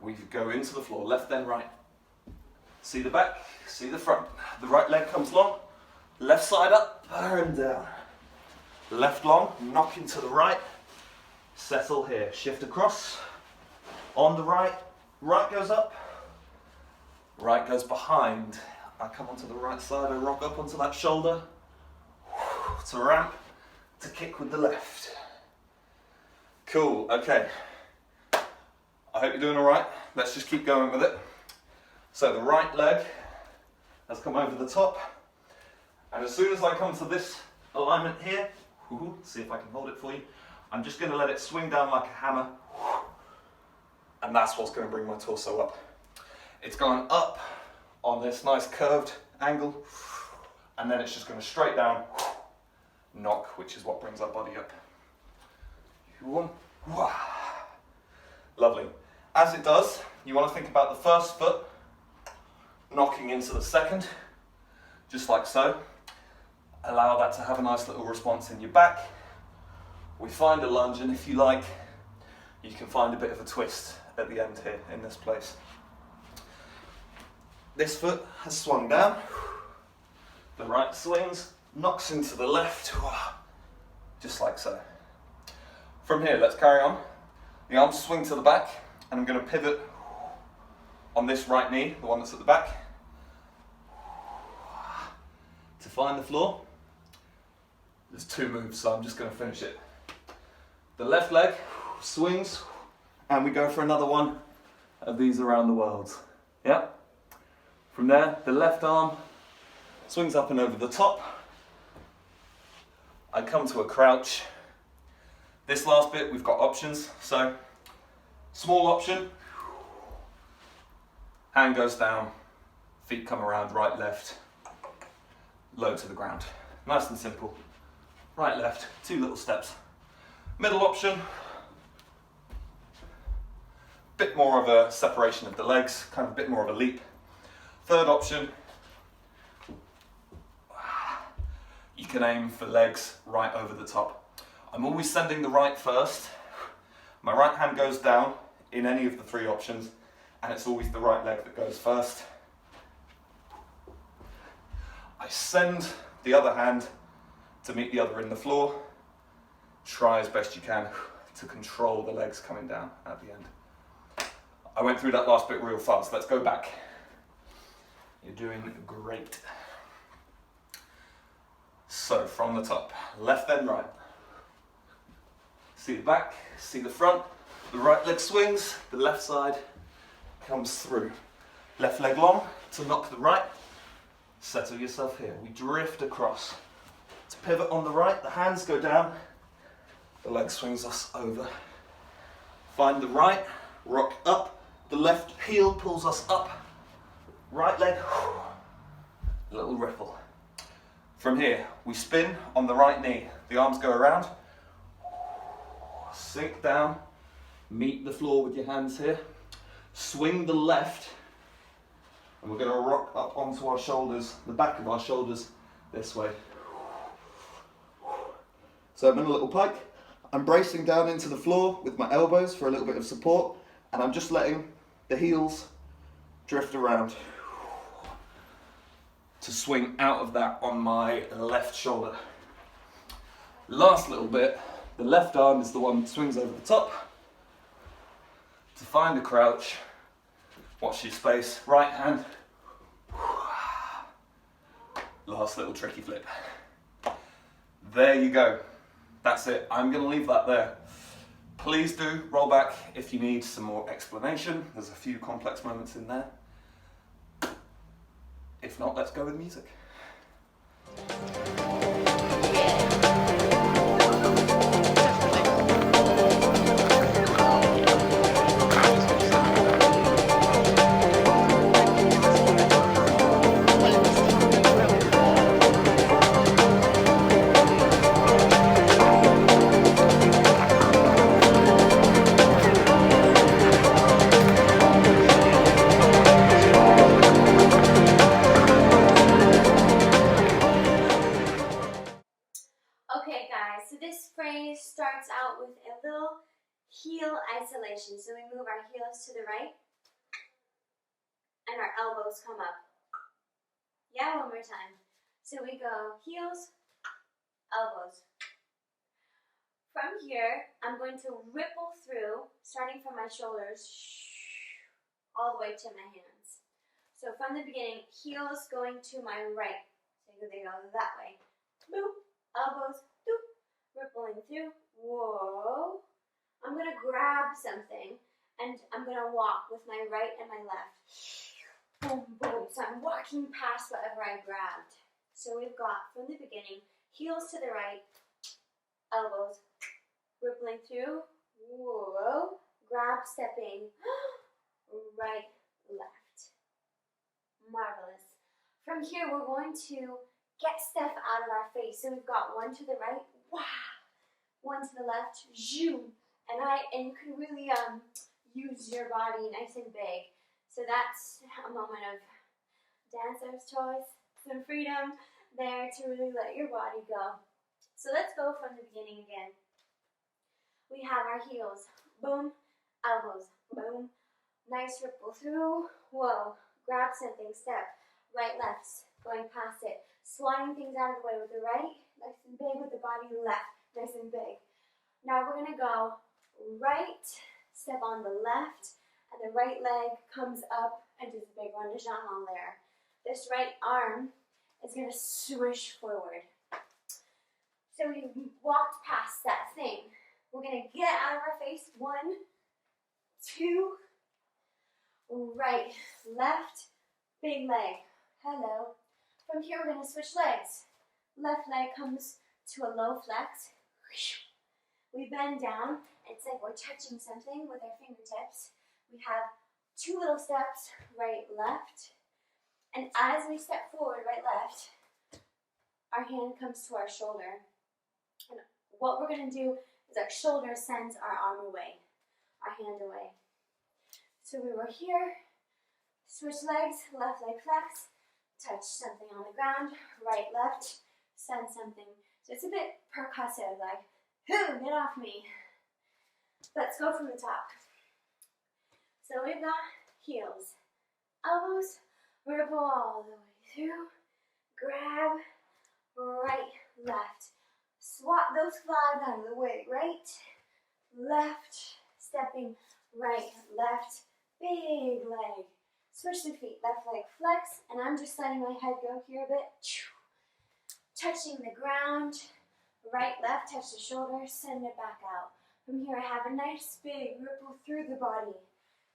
We go into the floor, left then right. See the back, see the front. The right leg comes long, left side up and down. Left long, knock into the right. Settle here, shift across, on the right goes up, right goes behind. I come onto the right side, I rock up onto that shoulder, to ramp, to kick with the left. Cool, okay. I hope you're doing all right. Let's just keep going with it. So the right leg has come over the top, and as soon as I come to this alignment here, see if I can hold it for you, I'm just going to let it swing down like a hammer, and that's what's going to bring my torso up. It's gone up on this nice curved angle, and then it's just going to straight down, knock, which is what brings our body up. Lovely. As it does, you want to think about the first foot knocking into the second, just like so. Allow that to have a nice little response in your back. We find a lunge, and if you like, you can find a bit of a twist at the end here in this place. This foot has swung down. The right swings, knocks into the left, just like so. From here, let's carry on. The arms swing to the back, and I'm going to pivot on this right knee, the one that's at the back, to find the floor. There's two moves, so I'm just going to finish it. The left leg swings, and we go for another one of these around the world. Yeah. From there, the left arm swings up and over the top. I come to a crouch. This last bit, we've got options. So, small option, hand goes down, feet come around, right, left, low to the ground. Nice and simple. Right, left, two little steps. Middle option, bit more of a separation of the legs, kind of a bit more of a leap. Third option, you can aim for legs right over the top. I'm always sending the right first. My right hand goes down in any of the three options, and it's always the right leg that goes first. I send the other hand to meet the other in the floor. Try as best you can to control the legs coming down at the end. I went through that last bit real fast. Let's go back. You're doing great. So from the top, left then right. See the back, see the front. The right leg swings, the left side comes through. Left leg long to knock the right. Settle yourself here. We drift across. To pivot on the right, the hands go down. The leg swings us over. Find the right, rock up. The left heel pulls us up. Right leg, little ripple. From here, we spin on the right knee. The arms go around. Sink down, meet the floor with your hands here. Swing the left, and we're going to rock up onto our shoulders, the back of our shoulders, this way. So I'm in a little pike. I'm bracing down into the floor with my elbows for a little bit of support, and I'm just letting the heels drift around to swing out of that on my left shoulder. Last little bit, the left arm is the one that swings over the top to find a crouch. Watch your space, right hand. Last little tricky flip. There you go. That's it. I'm going to leave that there. Please do roll back if you need some more explanation. There's a few complex moments in there. If not, let's go with music. Okay guys, so this phrase starts out with a little heel isolation. So we move our heels to the right and our elbows come up. Yeah, one more time. So we go heels, elbows. From here, I'm going to ripple through, starting from my shoulders, all the way to my hands. So from the beginning, heels going to my right. So they go that way. Boop. Elbows, doop, rippling through, whoa. I'm going to grab something and I'm going to walk with my right and my left. Boom, boom. So I'm walking past whatever I grabbed. So we've got, from the beginning, heels to the right, elbows, rippling through, whoa, grab, stepping, right, left. Marvelous. From here, we're going to get stuff out of our face. So we've got one to the right, wow, one to the left, zoom, and you can really use your body nice and big. So that's a moment of dancer's choice, some freedom there to really let your body go. So let's go from the beginning again. We have our heels, boom, elbows, boom, nice ripple through, whoa, grab something, step, right, left, going past it. Swatting things out of the way with the right, nice and big, with the body left, nice and big. Now we're going to go right, step on the left, and the right leg comes up and does a big run de jambe there. This right arm is going to swish forward. So we walked past that thing. We're going to get out of our face. 1, 2, right, left, big leg. Hello. From here, we're going to switch legs. Left leg comes to a low flex. We bend down. It's like we're touching something with our fingertips. We have 2 little steps, right, left. And as we step forward, right, left, our hand comes to our shoulder. And what we're going to do is our shoulder sends our arm away, our hand away. So we were here, switch legs, left leg flex. Touch something on the ground, right, left, send something. So it's a bit percussive, like, get off me. Let's go from the top. So we've got heels, elbows, ripple all the way through, grab, right, left. Swat those flags out of the way, right, left, stepping, right, left, big leg. Switch the feet, left leg flex, and I'm just letting my head go here a bit. Touching the ground, right, left, touch the shoulder, send it back out. From here I have a nice big ripple through the body.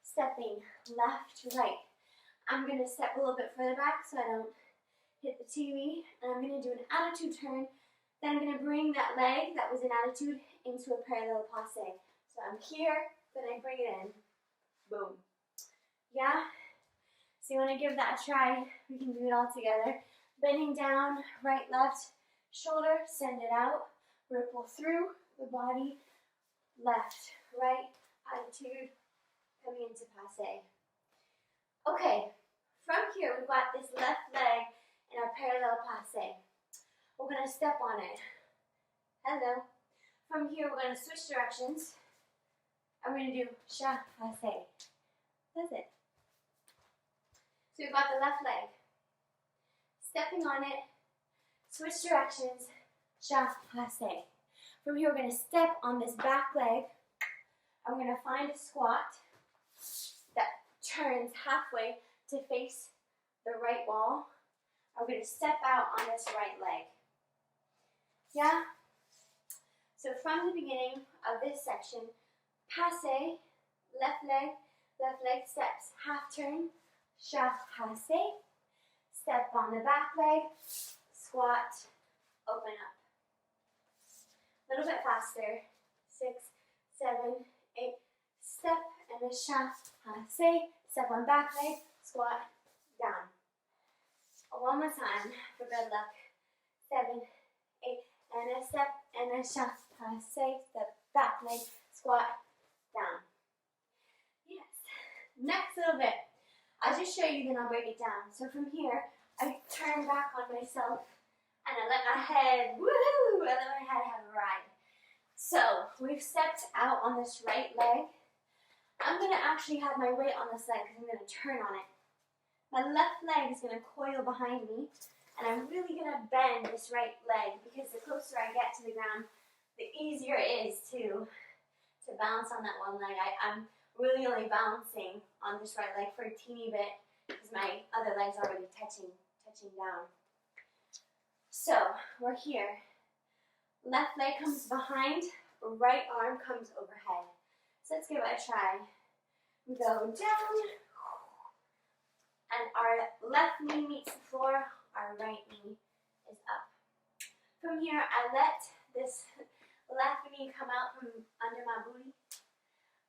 Stepping left, right. I'm going to step a little bit further back so I don't hit the TV, and I'm going to do an attitude turn. Then I'm going to bring that leg that was in attitude into a parallel passe. So I'm here, then I bring it in. Boom. Yeah? So you want to give that a try. We can do it all together. Bending down, right, left, shoulder, send it out. Ripple through the body. left, right, attitude, coming into passe. Okay, from here we've got this left leg in our parallel passe. We're going to step on it. Hello. From here we're going to switch directions. And we're going to do sha passe. That's it. So we've got the left leg. Stepping on it, switch directions, sha passe. From here we're going to step on this back leg. And we're going to find a squat that turns halfway to face the right wall. I'm going to step out on this right leg. Yeah? So from the beginning of this section, passe, left leg steps, half turn, sha passe, step on the back leg, squat, open up. A little bit faster, 6, 7, 8, step and a sha passe, step on back leg, squat, down. One more time for good luck. 7, 8, and a step and a sha passe, step back leg, squat, down. Yes. Next little bit. I'll just show you, then I'll break it down. So from here, I turn back on myself and I let my head, woohoo! I let my head have a ride. So we've stepped out on this right leg. I'm going to actually have my weight on this leg because I'm going to turn on it. My left leg is going to coil behind me, and I'm really going to bend this right leg because the closer I get to the ground, the easier it is to balance on that one leg. I'm really only balancing on this right leg for a teeny bit because my other leg's already touching down. So we're here. Left leg comes behind, right arm comes overhead. So let's give it a try. We go down, and our left knee meets the floor, our right knee is up. From here, I let this left knee come out from under my booty,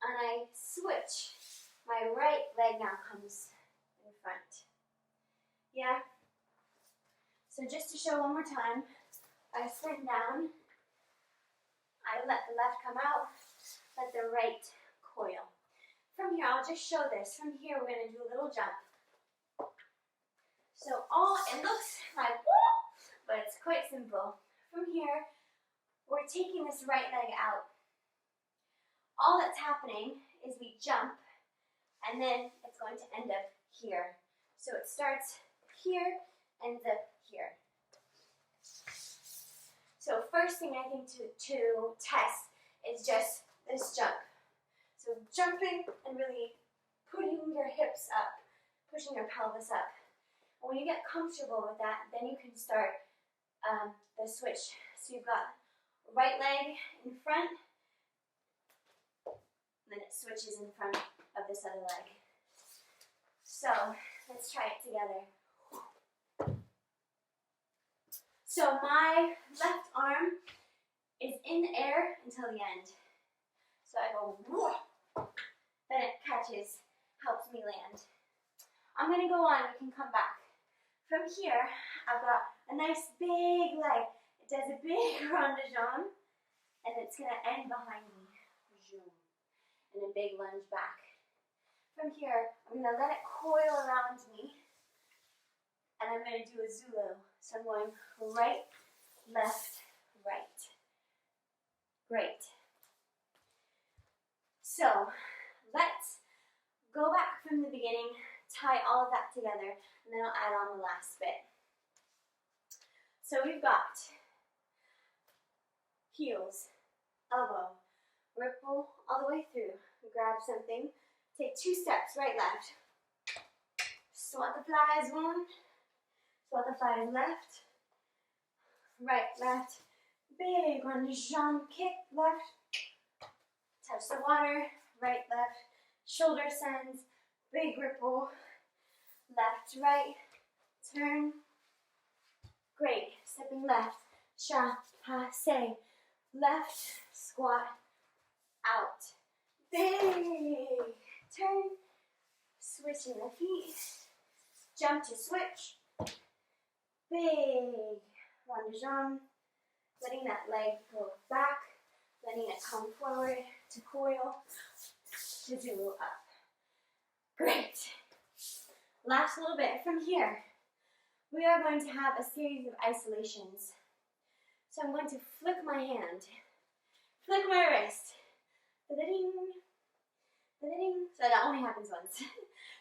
and I switch. My right leg now comes in front. Yeah? So just to show one more time, I sit down, I let the left come out, let the right coil. From here, I'll just show this. From here, we're going to do a little jump. So it looks like, whoa, but it's quite simple. From here, we're taking this right leg out. All that's happening is we jump, and then it's going to end up here. So it starts here, ends up here. So first thing I think to test is just this jump. So jumping and really putting your hips up, pushing your pelvis up. And when you get comfortable with that, then you can start the switch. So you've got right leg in front, and then it switches in front of this other leg. So let's try it together. So my left arm is in the air until the end. So I go, whoa, then it catches, helps me land. I'm going to go on, we can come back. From here, I've got a nice big leg. It does a big rondeggion, and it's going to end behind me. And a big lunge back. From here, I'm going to let it coil around me, and I'm going to do a Zulu. So I'm going right, left, right. Great. So let's go back from the beginning, tie all of that together, and then I'll add on the last bit. So we've got heels, elbow, ripple all the way through. Grab something, take 2 steps, right, left. Swat the flies 1, swat the flies left, right, left. Big rondeggion, kick, left. Touch the water, right, left. Shoulder sends, big ripple, left, right, turn. Great, stepping left, sha, passe, left, squat, out. Big, turn, switching the feet, jump to switch. Big rondeggion, letting that leg go back, letting it come forward to coil, to Zulu up. Great. Last little bit from here. We are going to have a series of isolations. So I'm going to flick my hand, flick my wrist, da-da-ding, da-da-ding. So that only happens once.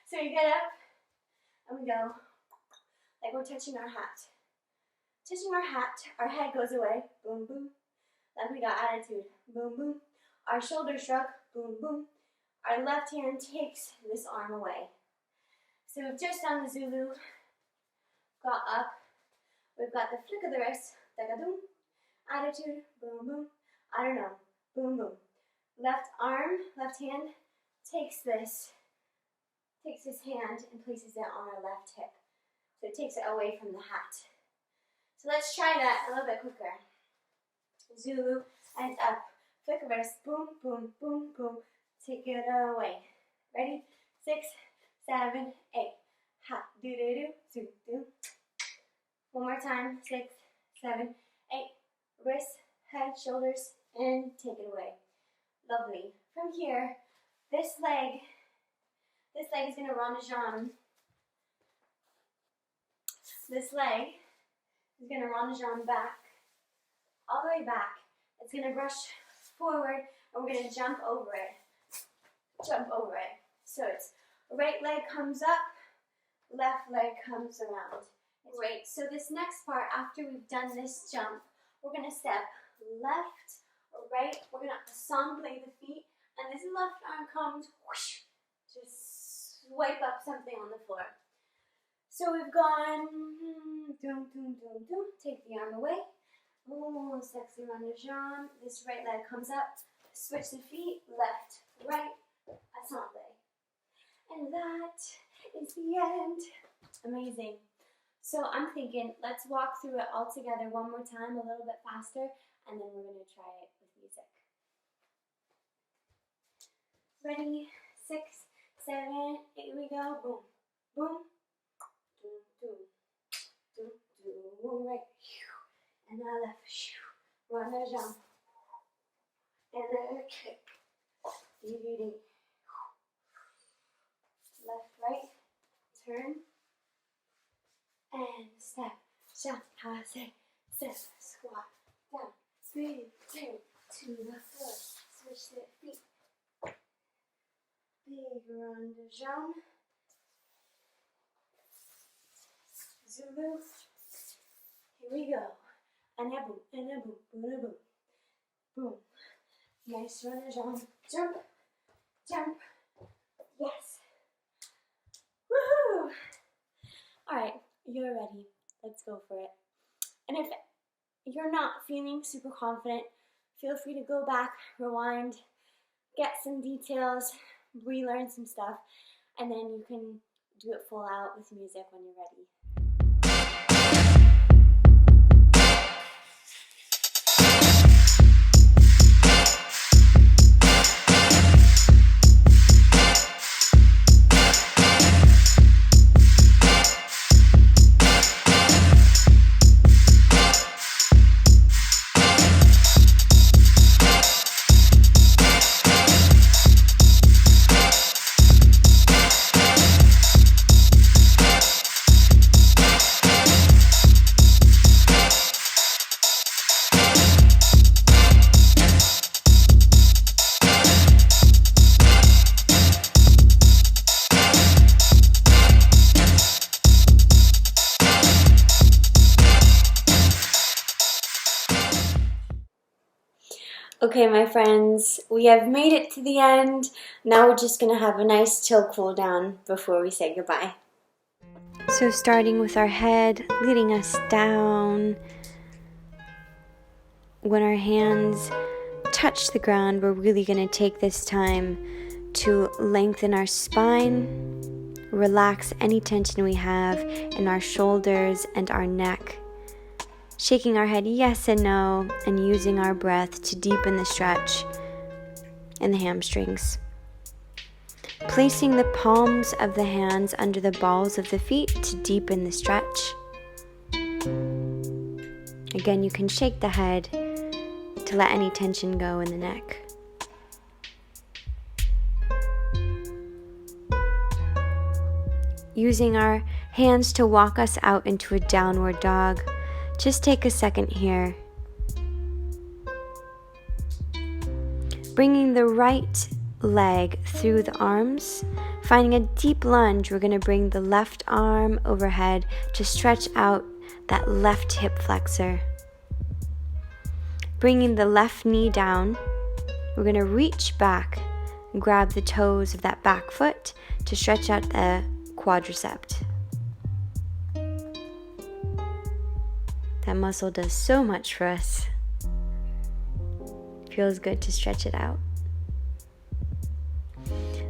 So we get up and we go like we're touching our hat. Touching our hat, our head goes away, boom, boom. Then we got attitude, boom, boom. Our shoulders shrug, boom, boom. Our left hand takes this arm away. So we've just done the Zulu, got up. We've got the flick of the wrist, da-ga-doom. Attitude, boom, boom. I don't know, boom, boom. Left arm, left hand takes this hand and places it on our left hip. So it takes it away from the hat. So let's try that a little bit quicker. Zulu and up. Flick of wrist, boom, boom, boom, boom. Take it away. Ready? 6, 7, 8. Ha, do, do, do, do, do. One more time. 6, 7, 8. Wrist, head, shoulders, and take it away. Lovely. From here, this leg is going to ronde-jambe. This leg is going to ronde-jambe back, all the way back. It's going to brush forward, and we're going to jump over it. Jump over it. So it's right leg comes up, left leg comes around. Great. So this next part, after we've done this jump, we're going to step left or right. We're going to ensemble the feet, and this left arm comes, whoosh, just swipe up something on the floor. So we've gone, doom, doom, doom, doom. Take the arm away. Oh, sexy ronde-jambe. This right leg comes up. Switch the feet, left, right, ensemble. And that is the end. Amazing. So I'm thinking, let's walk through it all together one more time, a little bit faster, and then we're going to try it with music. Ready? 6, 7, 8, we go. Boom, boom. Doom, doom, doom, doom. Right. And now left. Ronde-jambe. And then a kick. DVD. Left, right. Turn. And step, jump, passe, step, squat, down, spin, turn to the floor, switch the feet. Big ronde-jambe. Zulu. Here we go. And a boom, and a boom, boom, a boom. Boom. Nice ronde-jambe. Jump, jump. Yes. Woohoo! Alright. You're ready. Let's go for it. And if you're not feeling super confident, feel free to go back, rewind, get some details, relearn some stuff, and then you can do it full out with music when you're ready. Okay, my friends, we have made it to the end. Now we're just going to have a nice chill cool down before we say goodbye. So starting with our head, leading us down. When our hands touch the ground, we're really going to take this time to lengthen our spine, relax any tension we have in our shoulders and our neck. Shaking our head yes and no, and using our breath to deepen the stretch in the hamstrings. Placing the palms of the hands under the balls of the feet to deepen the stretch. Again, you can shake the head to let any tension go in the neck. Using our hands to walk us out into a downward dog. Just take a second here. Bringing the right leg through the arms. Finding a deep lunge, we're going to bring the left arm overhead to stretch out that left hip flexor. Bringing the left knee down, we're going to reach back and grab the toes of that back foot to stretch out the quadricep. That muscle does so much for us. Feels good to stretch it out.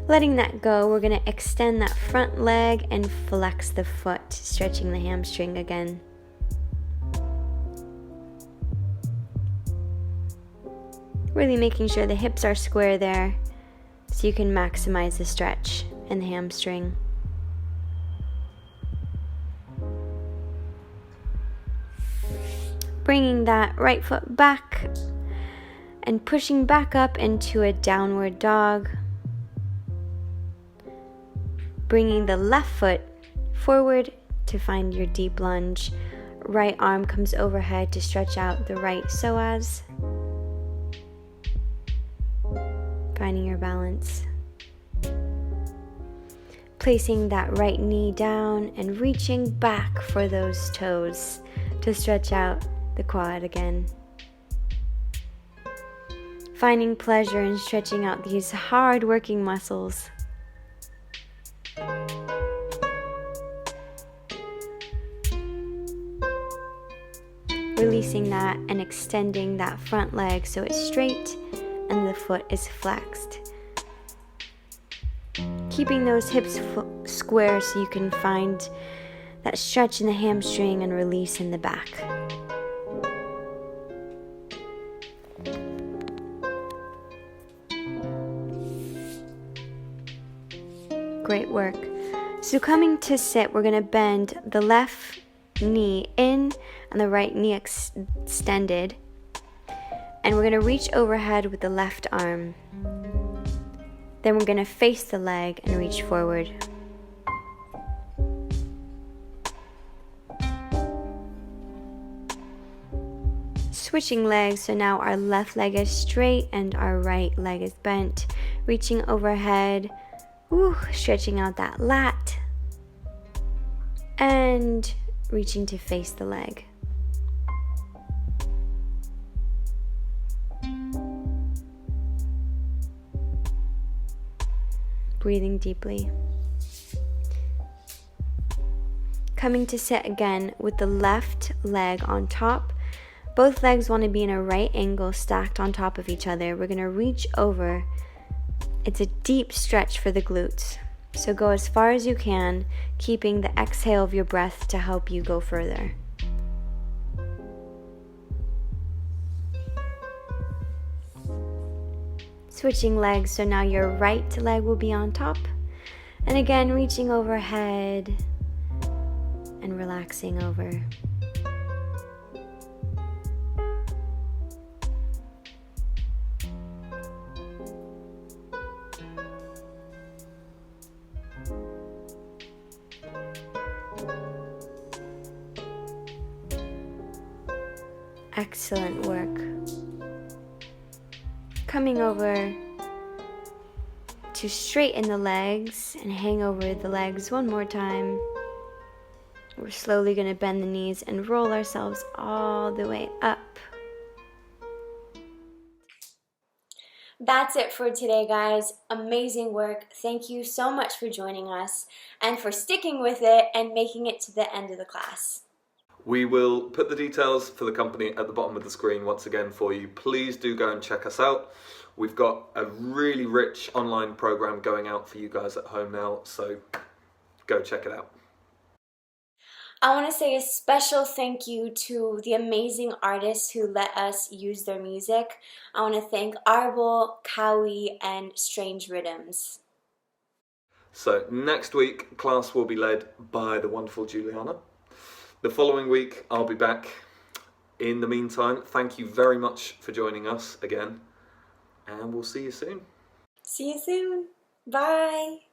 Letting that go, we're going to extend that front leg and flex the foot, stretching the hamstring again. Really making sure the hips are square there so you can maximize the stretch in the hamstring. Bringing that right foot back and pushing back up into a downward dog. Bringing the left foot forward to find your deep lunge. Right arm comes overhead to stretch out the right psoas. Finding your balance. Placing that right knee down and reaching back for those toes to stretch out the quad again. Finding pleasure in stretching out these hard working muscles. Releasing that and extending that front leg so it's straight and the foot is flexed. Keeping those hips square so you can find that stretch in the hamstring and release in the back. Great work. So coming to sit, we're going to bend the left knee in and the right knee extended. And we're going to reach overhead with the left arm. Then we're going to face the leg and reach forward. Switching legs, so now our left leg is straight and our right leg is bent. Reaching overhead, stretching out that lat. And reaching to face the leg. Breathing deeply. Coming to sit again with the left leg on top. Both legs want to be in a right angle stacked on top of each other. We're going to reach over. It's a deep stretch for the glutes. So go as far as you can, keeping the exhale of your breath to help you go further. Switching legs, so now your right leg will be on top. And again, reaching overhead and relaxing over. Excellent work. Coming over to straighten the legs and hang over the legs one more time. We're slowly going to bend the knees and roll ourselves all the way up. That's it for today, guys. Amazing work. Thank you so much for joining us and for sticking with it and making it to the end of the class. We will put the details for the company at the bottom of the screen once again for you. Please do go and check us out. We've got a really rich online program going out for you guys at home now, so go check it out. I want to say a special thank you to the amazing artists who let us use their music. I want to thank Arble, Cowie, and Strange Rhythms. So next week, class will be led by the wonderful Juliana. The following week, I'll be back In the meantime, thank you very much for joining us again, and we'll see you soon. See you soon. Bye.